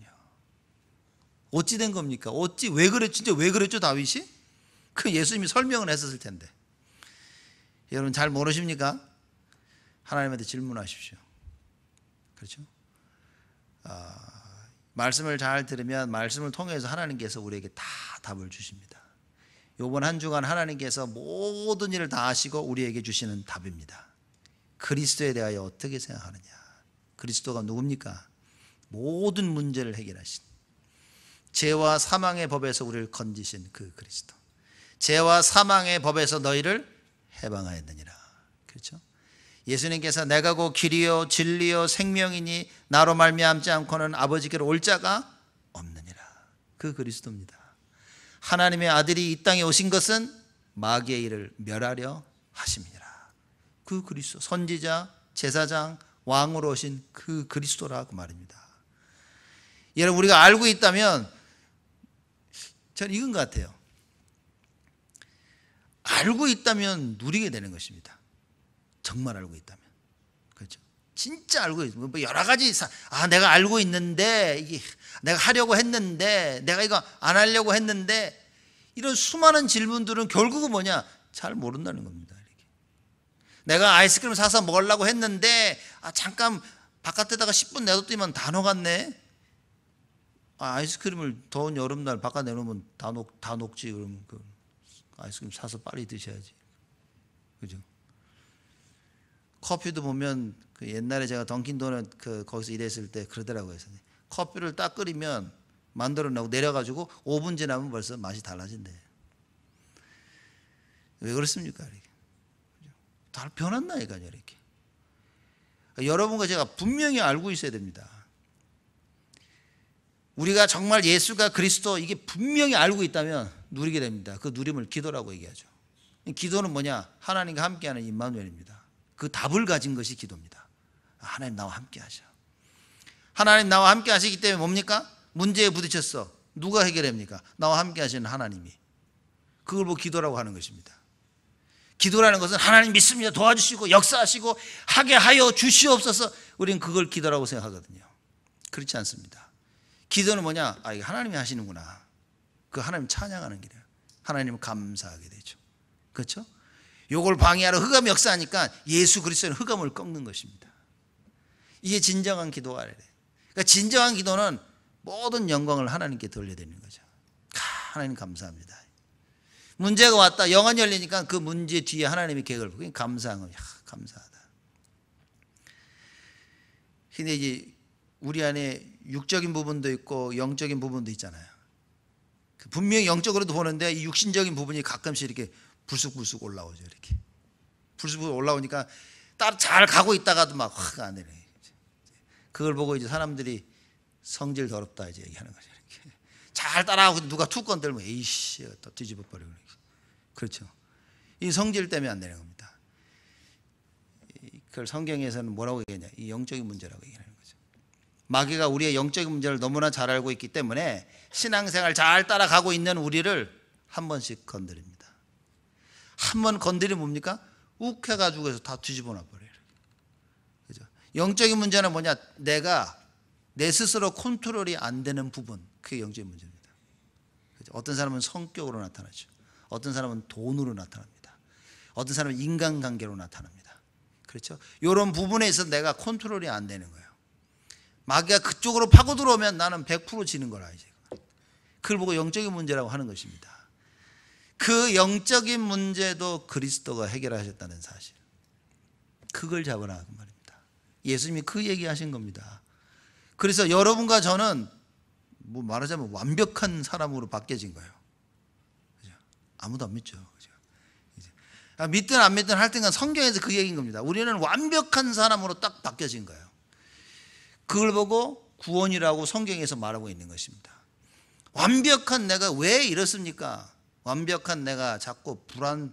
어찌 된 겁니까? 어찌 왜 그랬죠? 진짜 왜 그랬죠 다윗이? 그 예수님이 설명을 했었을 텐데. 여러분 잘 모르십니까? 하나님한테 질문하십시오. 그렇죠? 말씀을 잘 들으면 말씀을 통해서 하나님께서 우리에게 다 답을 주십니다. 이번 한 주간 하나님께서 모든 일을 다 하시고 우리에게 주시는 답입니다. 그리스도에 대하여 어떻게 생각하느냐? 그리스도가 누굽니까? 모든 문제를 해결하신, 죄와 사망의 법에서 우리를 건지신 그 그리스도. 죄와 사망의 법에서 너희를 해방하였느니라. 그렇죠? 예수님께서 내가 곧 길이요 진리요 생명이니 나로 말미암지 않고는 아버지께로 올 자가 없느니라. 그 그리스도입니다. 하나님의 아들이 이 땅에 오신 것은 마귀의 일을 멸하려 하심이니라. 그 그리스도, 선지자, 제사장, 왕으로 오신 그 그리스도라고 말입니다. 여러분, 우리가 알고 있다면 저는 이건 것 같아요. 알고 있다면 누리게 되는 것입니다. 정말 알고 있다면. 그렇죠? 진짜 알고 있으면 뭐 여러 가지 내가 알고 있는데 이게 내가 하려고 했는데 내가 이거 안 하려고 했는데 이런 수많은 질문들은 결국은 뭐냐? 잘 모른다는 겁니다. 이렇게. 내가 아이스크림 사서 먹으려고 했는데 잠깐 바깥에다가 10분 내뒀더니만 다 녹았네. 아이스크림을 더운 여름날 바깥 내놓으면 다 녹지. 그러면 그 아이스크림 사서 빨리 드셔야지. 그죠? 커피도 보면 그 옛날에 제가 던킨도넛 거기서 일했을 때 그러더라고요. 커피를 딱 끓이면 만들어내고 내려가지고 5분 지나면 벌써 맛이 달라진대. 왜 그렇습니까? 이렇게. 다 변한다니까요. 이렇게. 여러분과 제가 분명히 알고 있어야 됩니다. 우리가 정말 예수가 그리스도 이게 분명히 알고 있다면 누리게 됩니다. 그 누림을 기도라고 얘기하죠. 기도는 뭐냐? 하나님과 함께하는 임마누엘입니다. 그 답을 가진 것이 기도입니다. 하나님 나와 함께 하셔. 하나님 나와 함께 하시기 때문에 뭡니까? 문제에 부딪혔어. 누가 해결합니까? 나와 함께 하시는 하나님이. 그걸 보고 기도라고 하는 것입니다. 기도라는 것은 하나님 믿습니다. 도와주시고 역사하시고 하게 하여 주시옵소서. 우리는 그걸 기도라고 생각하거든요. 그렇지 않습니다. 기도는 뭐냐? 이게 하나님이 하시는구나. 그 하나님 찬양하는 길이에요. 하나님을 감사하게 되죠. 그렇죠? 요걸 방해하러 흑암이 역사하니까 예수 그리스도는 흑암을 꺾는 것입니다. 이게 진정한 기도가 아니래. 그러니까 진정한 기도는 모든 영광을 하나님께 돌려야 되는 거죠. 하나님 감사합니다. 문제가 왔다. 영안이 열리니까 그 문제 뒤에 하나님의 계획을 보고 감사한 거예요. 감사하다. 근데 이제 우리 안에 육적인 부분도 있고 영적인 부분도 있잖아요. 분명히 영적으로도 보는데 이 육신적인 부분이 가끔씩 이렇게 불쑥불쑥 올라오죠. 이렇게 불쑥불쑥 올라오니까 따로 잘 가고 있다가도 막 확 안 되네. 그걸 보고 이제 사람들이 성질 더럽다 이제 얘기하는 거죠. 이렇게 잘 따라하고 누가 툭 건들면 에이씨 또 뒤집어 버리고. 그렇죠. 이 성질 때문에 안 되는 겁니다. 그걸 성경에서는 뭐라고 얘기하냐? 이 영적인 문제라고 얘기하는 거죠. 마귀가 우리의 영적인 문제를 너무나 잘 알고 있기 때문에 신앙생활 잘 따라가고 있는 우리를 한 번씩 건드립니다. 한 번 건드리면 뭡니까? 욱 해가지고 해서 다 뒤집어 놔버려요. 그죠? 영적인 문제는 뭐냐? 내가 내 스스로 컨트롤이 안 되는 부분, 그게 영적인 문제입니다. 그죠? 어떤 사람은 성격으로 나타나죠. 어떤 사람은 돈으로 나타납니다. 어떤 사람은 인간관계로 나타납니다. 그렇죠? 이런 부분에 있어서 내가 컨트롤이 안 되는 거예요. 마귀가 그쪽으로 파고 들어오면 나는 100% 지는 거라 이제. 그걸 보고 영적인 문제라고 하는 것입니다. 그 영적인 문제도 그리스도가 해결하셨다는 사실. 그걸 잡으라 그 말입니다. 예수님이 그 얘기하신 겁니다. 그래서 여러분과 저는 뭐 말하자면 완벽한 사람으로 바뀌어진 거예요. 그죠? 아무도 안 믿죠. 그죠? 믿든 안 믿든 할 때는 성경에서 그 얘기인 겁니다. 우리는 완벽한 사람으로 딱 바뀌어진 거예요. 그걸 보고 구원이라고 성경에서 말하고 있는 것입니다. 완벽한 내가 왜 이렇습니까? 완벽한 내가 자꾸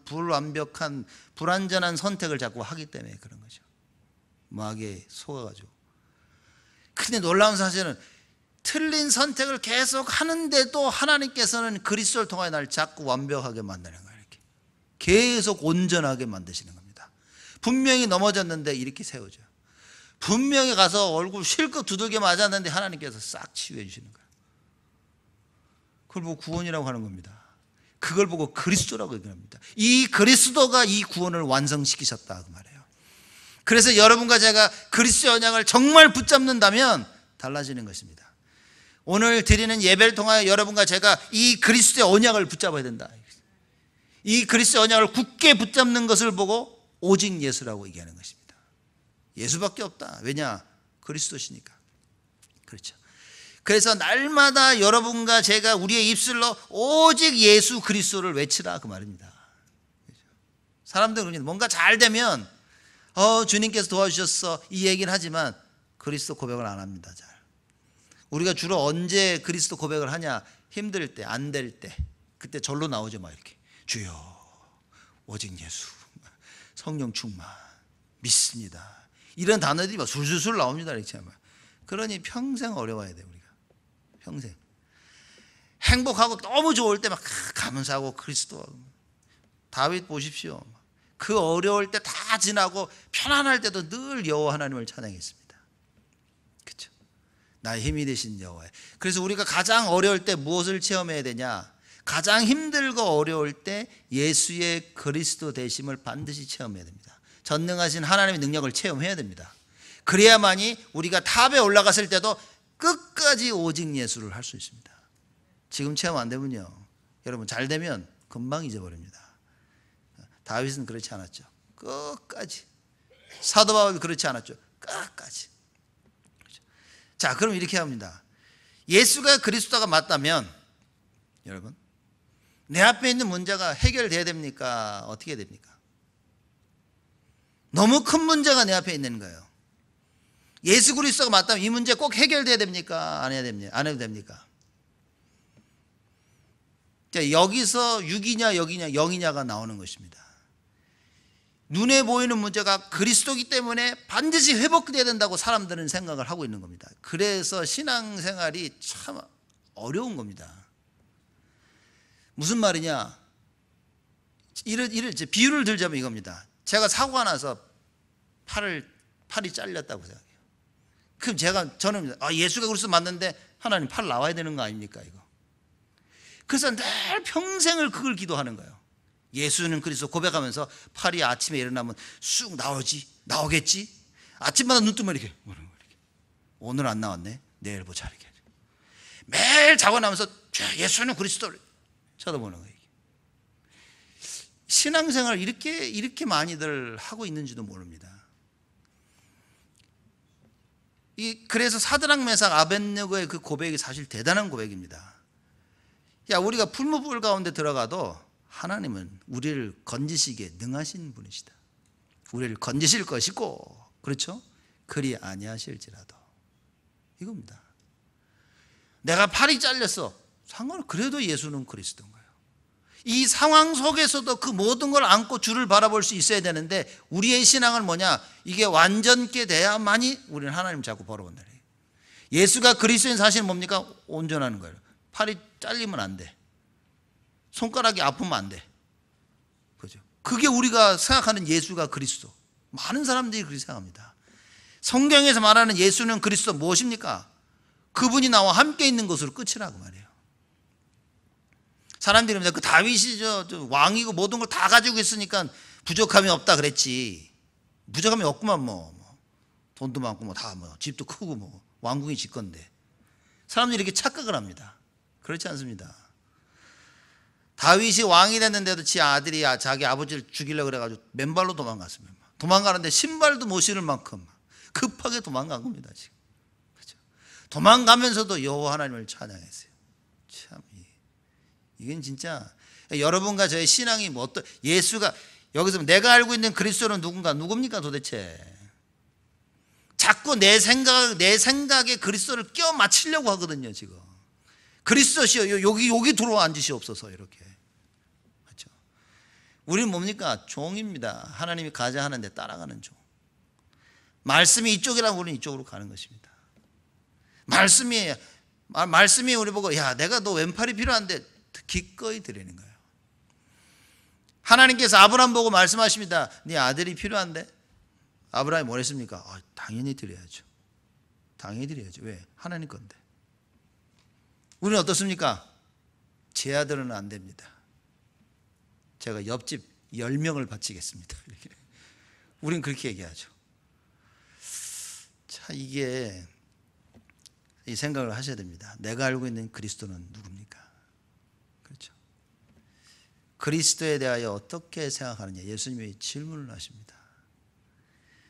불완벽한 불완전한 선택을 자꾸 하기 때문에 그런 거죠. 마귀에 속아가지고. 근데 놀라운 사실은 틀린 선택을 계속 하는데도 하나님께서는 그리스도를 통하여 날 자꾸 완벽하게 만드는 거예요. 이렇게 계속 온전하게 만드시는 겁니다. 분명히 넘어졌는데 이렇게 세워져요. 분명히 가서 얼굴 실컷 두들겨 맞았는데 하나님께서 싹 치유해 주시는 거예요. 그걸 보고 구원이라고 하는 겁니다. 그걸 보고 그리스도라고 얘기합니다. 이 그리스도가 이 구원을 완성시키셨다 그 말이에요. 그래서 여러분과 제가 그리스도의 언약을 정말 붙잡는다면 달라지는 것입니다. 오늘 드리는 예배를 통하여 여러분과 제가 이 그리스도의 언약을 붙잡아야 된다. 이 그리스도의 언약을 굳게 붙잡는 것을 보고 오직 예수라고 얘기하는 것입니다. 예수밖에 없다. 왜냐? 그리스도시니까. 그렇죠. 그래서 날마다 여러분과 제가 우리의 입술로 오직 예수 그리스도를 외치라 그 말입니다. 사람들은 뭔가 잘 되면 주님께서 도와주셨어 이 얘기는 하지만 그리스도 고백을 안 합니다. 잘. 우리가 주로 언제 그리스도 고백을 하냐? 힘들 때, 안 될 때, 그때 절로 나오죠. 막 이렇게 주여 오직 예수, 성령 충만, 믿습니다. 이런 단어들이 막 술술술 나옵니다. 이렇게 하면. 그러니 평생 어려워야 돼요. 우리가 평생 행복하고 너무 좋을 때 막 감사하고 그리스도. 다윗 보십시오. 그 어려울 때 다 지나고 편안할 때도 늘 여호와 하나님을 찬양했습니다. 그렇죠? 나의 힘이 되신 여호와. 그래서 우리가 가장 어려울 때 무엇을 체험해야 되냐? 가장 힘들고 어려울 때 예수의 그리스도 되심을 반드시 체험해야 됩니다. 전능하신 하나님의 능력을 체험해야 됩니다. 그래야만이 우리가 탑에 올라갔을 때도 끝까지 오직 예수를 할 수 있습니다. 지금 체험 안 되면요, 여러분 잘 되면 금방 잊어버립니다. 다윗은 그렇지 않았죠. 끝까지. 사도 바울도 그렇지 않았죠. 끝까지. 자, 그럼 이렇게 합니다. 예수가 그리스도가 맞다면 여러분 내 앞에 있는 문제가 해결돼야 됩니까? 어떻게 해야 됩니까? 너무 큰 문제가 내 앞에 있는 거예요. 예수 그리스도가 맞다면 이 문제 꼭 해결돼야 됩니까? 안 해야 됩니까? 안 해도 됩니까? 자, 여기서 6이냐 여기냐 0이냐가 나오는 것입니다. 눈에 보이는 문제가 그리스도이기 때문에 반드시 회복돼야 된다고 사람들은 생각을 하고 있는 겁니다. 그래서 신앙생활이 참 어려운 겁니다. 무슨 말이냐? 비유를 들자면 이겁니다. 제가 사고가 나서 팔이 잘렸다고 생각해요. 그럼 저는 예수가 그리스도 맞는데 하나님 팔 나와야 되는 거 아닙니까 이거? 그래서 늘 평생을 그걸 기도하는 거예요. 예수는 그리스도 고백하면서 팔이 아침에 일어나면 쑥 나오겠지. 아침마다 눈 뜨면 이렇게 오늘 안 나왔네, 내일 보자 이렇게. 매일 자고 나면서 예수는 그리스도를 쳐다보는 거예요. 신앙생활을 이렇게 많이들 하고 있는지도 모릅니다. 그래서 사드락 메삭 아벳느고의 그 고백이 사실 대단한 고백입니다. 야, 우리가 풀무불 가운데 들어가도 하나님은 우리를 건지시기에 능하신 분이시다. 우리를 건지실 것이고, 그렇죠? 그리 아니하실지라도, 이겁니다. 내가 팔이 잘렸어, 상관없어. 그래도 예수는 그리스도인 거예요. 이 상황 속에서도 그 모든 걸 안고 주를 바라볼 수 있어야 되는데, 우리의 신앙은 뭐냐? 이게 완전케 돼야만이 우리는 하나님 자꾸 바라본다. 예수가 그리스도인 사실은 뭡니까? 온전한 거예요. 팔이 잘리면 안 돼. 손가락이 아프면 안 돼. 그죠? 그게 우리가 생각하는 예수가 그리스도. 많은 사람들이 그렇게 생각합니다. 성경에서 말하는 예수는 그리스도 무엇입니까? 그분이 나와 함께 있는 것으로 끝이라고 말해요. 사람들이 그 다윗이 왕이고 모든 걸 다 가지고 있으니까 부족함이 없다 그랬지. 부족함이 없구만 뭐 돈도 많고 다 집도 크고 왕궁이 지 건데. 사람들이 이렇게 착각을 합니다. 그렇지 않습니다. 다윗이 왕이 됐는데도 지 아들이 자기 아버지를 죽이려고 그래가지고 맨발로 도망갔습니다. 도망가는데 신발도 못 신을 만큼 급하게 도망간 겁니다. 지금. 그렇죠? 도망가면서도 여호와 하나님을 찬양했어요. 참, 이건 진짜 여러분과 저의 신앙이 예수가 여기서 내가 알고 있는 그리스도는 누굽니까 도대체? 자꾸 내 생각에 그리스도를 껴 맞추려고 하거든요. 지금 그리스도시여 여기 들어와 앉으시옵소서 이렇게. 그렇죠? 우리는 뭡니까? 종입니다. 하나님이 가자 하는데 따라가는 종. 말씀이 이쪽이라면 우리는 이쪽으로 가는 것입니다. 말씀이 우리 보고 야, 내가 너 왼팔이 필요한데 기꺼이 드리는 거예요. 하나님께서 아브라함 보고 말씀하십니다. 네 아들이 필요한데? 아브라함이 뭘 했습니까? 당연히 드려야죠. 당연히 드려야죠. 왜? 하나님 건데. 우리는 어떻습니까? 제 아들은 안 됩니다. 제가 옆집 10명을 바치겠습니다. 우리는 그렇게 얘기하죠. 자, 이게 이 생각을 하셔야 됩니다. 내가 알고 있는 그리스도는 누굽니까? 그렇죠. 그리스도에 대하여 어떻게 생각하느냐? 예수님이 질문을 하십니다.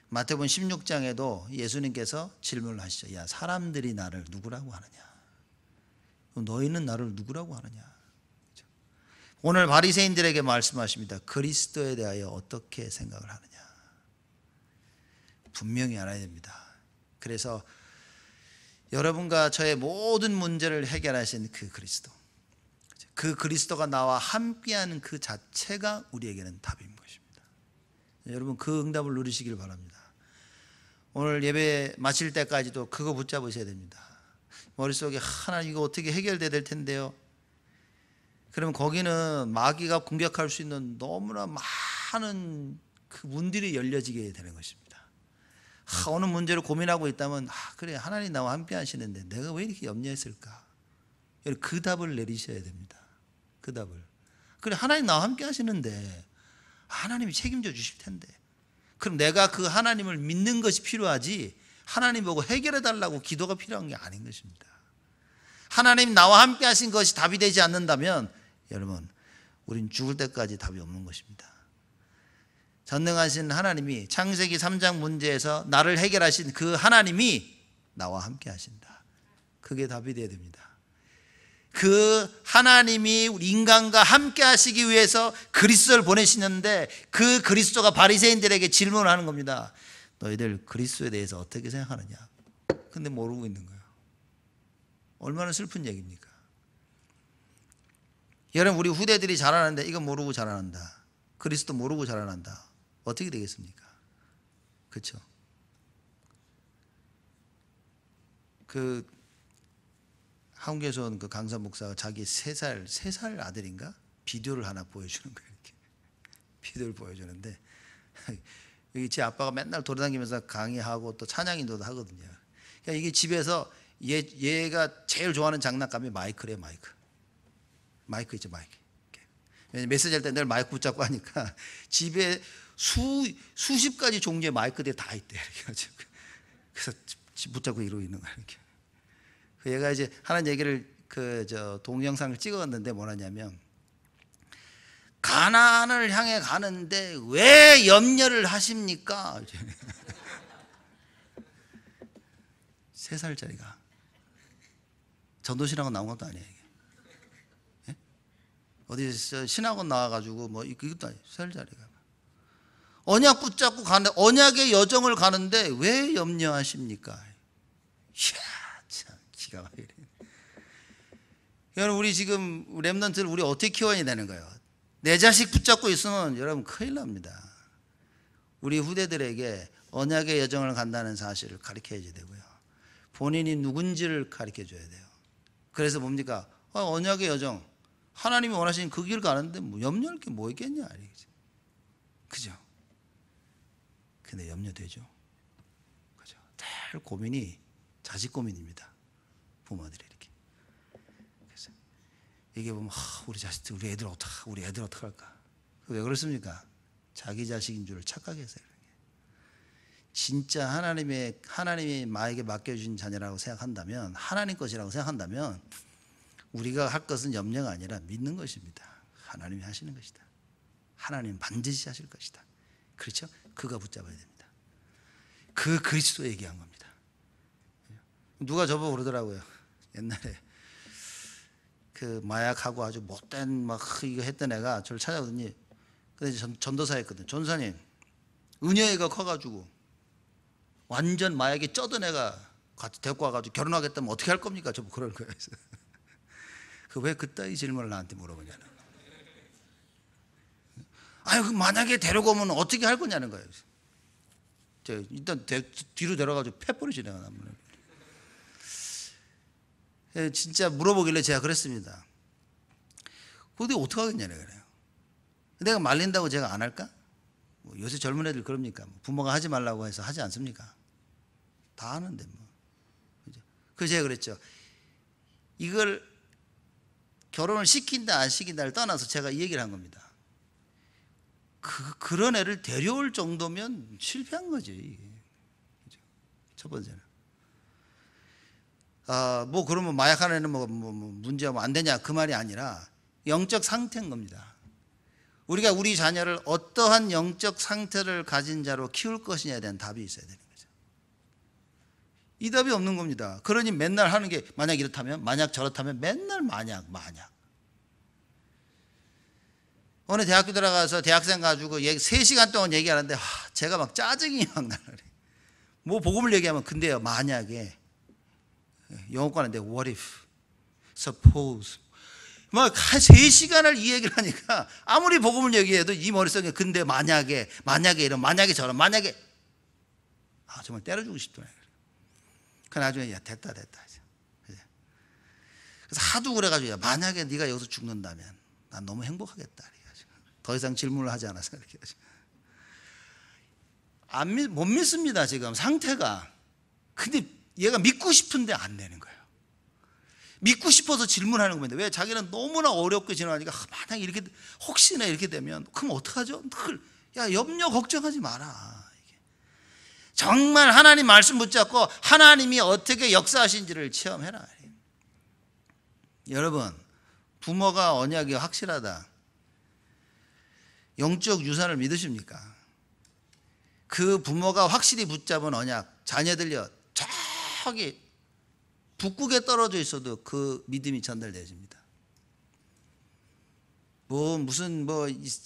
마태복음 16장에도 예수님께서 질문을 하시죠. 야, 사람들이 나를 누구라고 하느냐? 너희는 나를 누구라고 하느냐. 오늘 바리새인들에게 말씀하십니다. 그리스도에 대하여 어떻게 생각을 하느냐. 분명히 알아야 됩니다. 그래서 여러분과 저의 모든 문제를 해결하신 그 그리스도, 그 그리스도가 나와 함께하는 그 자체가 우리에게는 답인 것입니다. 여러분 그 응답을 누리시길 바랍니다. 오늘 예배 마칠 때까지도 그거 붙잡으셔야 됩니다. 머릿속에 하나님 이거 어떻게 해결돼야 될 텐데요. 그러면 거기는 마귀가 공격할 수 있는 너무나 많은 그 문들이 열려지게 되는 것입니다. 어느 문제를 고민하고 있다면 그래 하나님 나와 함께 하시는데 내가 왜 이렇게 염려했을까. 그 답을 내리셔야 됩니다. 그 답을. 그래 하나님 나와 함께 하시는데 하나님이 책임져 주실 텐데 그럼 내가 그 하나님을 믿는 것이 필요하지 하나님 보고 해결해 달라고 기도가 필요한 게 아닌 것입니다. 하나님 나와 함께 하신 것이 답이 되지 않는다면 여러분 우린 죽을 때까지 답이 없는 것입니다. 전능하신 하나님이 창세기 3장 문제에서 나를 해결하신 그 하나님이 나와 함께 하신다. 그게 답이 되어야 됩니다. 그 하나님이 우리 인간과 함께 하시기 위해서 그리스도를 보내시는데 그 그리스도가 바리새인들에게 질문을 하는 겁니다. 너희들 그리스도에 대해서 어떻게 생각하느냐. 근데 모르고 있는 거예요. 얼마나 슬픈 얘기입니까? 여러분 우리 후대들이 자라는데 이거 모르고 자라난다. 그리스도 모르고 자라난다. 어떻게 되겠습니까? 그렇죠? 그 한국에서 온 그 강사 목사가 자기 3살 아들인가? 비디오를 하나 보여주는 거예요. 이렇게. 비디오를 보여주는데 여기 제 아빠가 맨날 돌아다니면서 강의하고 또 찬양 인도도 하거든요. 그러니까 이게 집에서 얘가 제일 좋아하는 장난감이 마이크래요. 마이크 있죠, 마이크. 메시지 할 때 늘 마이크 붙잡고 하니까 집에 수십 가지 종류의 마이크들이 다 있대. 그래서 붙잡고 이러고 있는 거예요. 이렇게. 얘가 이제 하는 얘기를 동영상을 찍었는데 뭐냐면 가나안을 향해 가는데 왜 염려를 하십니까? 3살짜리가 전도신학원 나온 것도 아니에요. 예? 어디 신학원 나와가지고 뭐 이것도 아니에요. 3살짜리가 언약 붙잡고 가는데 언약의 여정을 가는데 왜 염려하십니까? 이야 참 기가 막히네. 여러분 우리 지금 렘넌트를 우리 어떻게 키워야 되는 거예요? 내 자식 붙잡고 있으면 여러분 큰일 납니다. 우리 후대들에게 언약의 여정을 간다는 사실을 가르쳐야 되고요. 본인이 누군지를 가르쳐 줘야 돼요. 그래서 뭡니까? 언약의 여정. 하나님이 원하시는 그 길 가는데 뭐 염려할 게 뭐 있겠냐. 그죠? 근데 염려되죠. 그죠? 늘 고민이 자식 고민입니다. 부모들이 이렇게. 그래서 이게 보면 우리 자식들, 우리 애들 어떡할까? 왜 그렇습니까? 자기 자식인 줄 착각해서요. 진짜 하나님이 마에게 맡겨주신 자녀라고 생각한다면, 하나님 것이라고 생각한다면, 우리가 할 것은 염려가 아니라 믿는 것입니다. 하나님이 하시는 것이다. 하나님 반드시 하실 것이다. 그렇죠? 그거 붙잡아야 됩니다. 그 그리스도 얘기한 겁니다. 누가 저보고 그러더라고요. 옛날에 그 마약하고 아주 못된 막 이거 했던 애가 저를 찾아오더니, 근데 전도사였거든. 전사님, 은혜가 커가지고 완전 마약에 쩌던 애가 같이 데리고 와가지고 결혼하겠다면 어떻게 할 겁니까? 저보고 그럴 거예요. 그 왜 그따위 질문을 나한테 물어보냐는. 아유, 그 만약에 데려오면 어떻게 할 거냐는 거예요. 일단 뒤로 데려가지고 패버리지 내가. 진짜 물어보길래 제가 그랬습니다. 근데 어떻게 하겠냐는 거예요. 내가 말린다고 제가 안 할까? 뭐 요새 젊은 애들 그럽니까? 부모가 하지 말라고 해서 하지 않습니까? 다 하는데 뭐. 그래서 제가 그랬죠. 이걸 결혼을 시킨다 안 시킨다를 떠나서 제가 이 얘기를 한 겁니다. 그런 애를 데려올 정도면 실패한 거지. 첫 번째는. 뭐 그러면 마약하는 애는 뭐 문제가 안 되냐 그 말이 아니라 영적 상태인 겁니다. 우리가 우리 자녀를 어떠한 영적 상태를 가진 자로 키울 것이냐에 대한 답이 있어야 되는 거죠. 이 답이 없는 겁니다. 그러니 맨날 하는 게 만약 이렇다면, 만약 저렇다면 맨날 만약. 어느 대학교 들어가서 대학생 가지고 3시간 동안 얘기하는데 제가 막 짜증이 막 나네. 뭐 복음을 얘기하면 근데요 만약에 영어과인데 what if, suppose 막 한 3시간을 이 얘기를 하니까 아무리 복음을 얘기해도 이 머릿속에 근데 만약에 이런 만약에 저런 만약에 정말 때려주고 싶더라고요. 그 나중에 야 됐다 그래서 하도 그래가지고 만약에 네가 여기서 죽는다면 난 너무 행복하겠다. 더 이상 질문을 하지 않아서 이렇게 못 믿습니다 지금 상태가. 근데 얘가 믿고 싶은데 안 되는 거예요. 믿고 싶어서 질문하는 겁니다. 왜? 자기는 너무나 어렵게 지나가니까 만약 이렇게 혹시나 이렇게 되면 그럼 어떡하죠? 야 염려 걱정하지 마라. 정말 하나님 말씀 붙잡고 하나님이 어떻게 역사하신지를 체험해라. 여러분 부모가 언약이 확실하다. 영적 유산을 믿으십니까? 그 부모가 확실히 붙잡은 언약, 자녀들요 저기 북극에 떨어져 있어도 그 믿음이 전달되어집니다.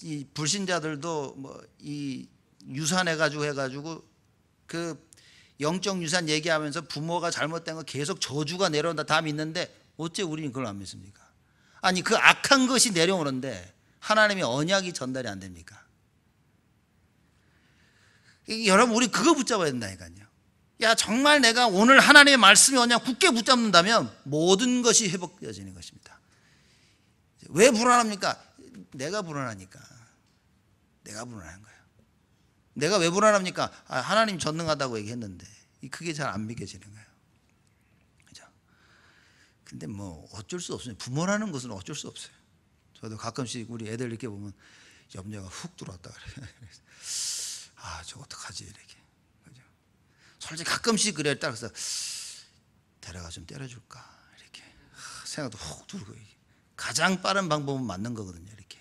이 불신자들도 이 유산해가지고 그 영적 유산 얘기하면서 부모가 잘못된 거 계속 저주가 내려온다 다 믿는데 어째 우리는 그걸 안 믿습니까? 아니 그 악한 것이 내려오는데 하나님의 언약이 전달이 안 됩니까? 여러분 우리 그거 붙잡아야 된다니까요. 야 정말 내가 오늘 하나님의 말씀이 언약 굳게 붙잡는다면 모든 것이 회복되어지는 것입니다. 왜 불안합니까? 내가 불안하니까. 내가 불안한 거예요. 내가 왜 불안합니까? 하나님 전능하다고 얘기했는데 그게 잘 안 믿겨지는 거예요. 그죠? 근데 뭐 어쩔 수 없어요. 부모라는 것은 어쩔 수 없어요. 저도 가끔씩 우리 애들 이렇게 보면 염려가 훅 들어왔다 그래요. 저 어떡하지 이렇게. 그죠? 솔직히 가끔씩 그래. 따라서 데려가 좀 때려줄까 이렇게 생각도 훅 들고. 가장 빠른 방법은 맞는 거거든요. 이렇게.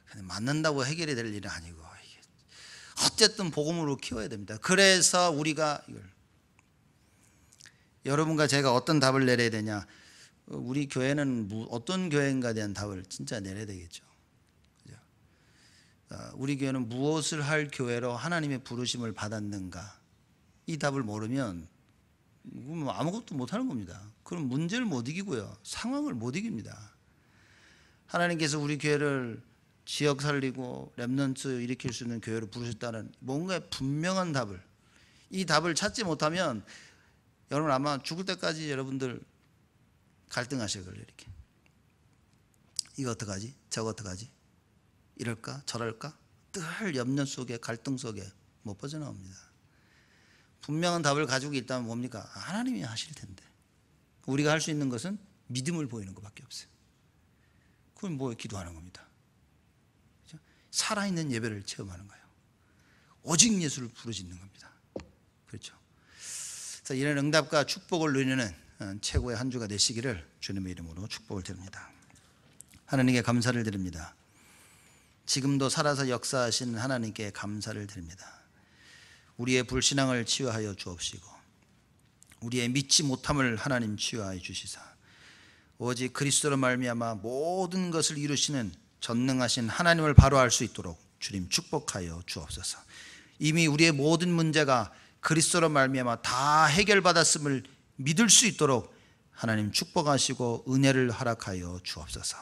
근데 맞는다고 해결이 될 일은 아니고 이게 어쨌든 복음으로 키워야 됩니다. 그래서 우리가 이걸 여러분과 제가 어떤 답을 내려야 되냐. 우리 교회는 어떤 교회인가에 대한 답을 진짜 내려야 되겠죠. 그죠? 우리 교회는 무엇을 할 교회로 하나님의 부르심을 받았는가? 이 답을 모르면 아무것도 못하는 겁니다. 그럼 문제를 못 이기고요. 상황을 못 이깁니다. 하나님께서 우리 교회를 지역 살리고 렘넌트 일으킬 수 있는 교회로 부르셨다는 뭔가 분명한 답을, 이 답을 찾지 못하면 여러분 아마 죽을 때까지 여러분들 갈등하실 거예요. 이렇게 이거 어떡하지? 저거 어떡하지? 이럴까? 저럴까? 늘 염려 속에 갈등 속에 못 빠져나옵니다. 분명한 답을 가지고 있다면 뭡니까? 하나님이 하실 텐데 우리가 할 수 있는 것은 믿음을 보이는 것밖에 없어요. 그건 뭐 기도하는 겁니다. 그렇죠? 살아있는 예배를 체험하는 거예요. 오직 예수를 부르짖는 겁니다. 그렇죠? 그래서 이런 응답과 축복을 누리는 최고의 한 주가 되시기를 주님의 이름으로 축복을 드립니다. 하나님께 감사를 드립니다. 지금도 살아서 역사하시는 하나님께 감사를 드립니다. 우리의 불신앙을 치유하여 주옵시고 우리의 믿지 못함을 하나님 치유하여 주시사 오직 그리스도로 말미암아 모든 것을 이루시는 전능하신 하나님을 바로 알 수 있도록 주님 축복하여 주옵소서. 이미 우리의 모든 문제가 그리스도로 말미암아 다 해결받았음을 믿을 수 있도록 하나님 축복하시고 은혜를 허락하여 주옵소서.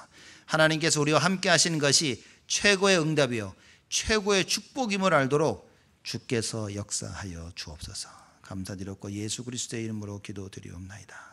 하나님께서 우리와 함께 하시는 것이 최고의 응답이요 최고의 축복임을 알도록 주께서 역사하여 주옵소서. 감사드렸고 예수 그리스도의 이름으로 기도드리옵나이다.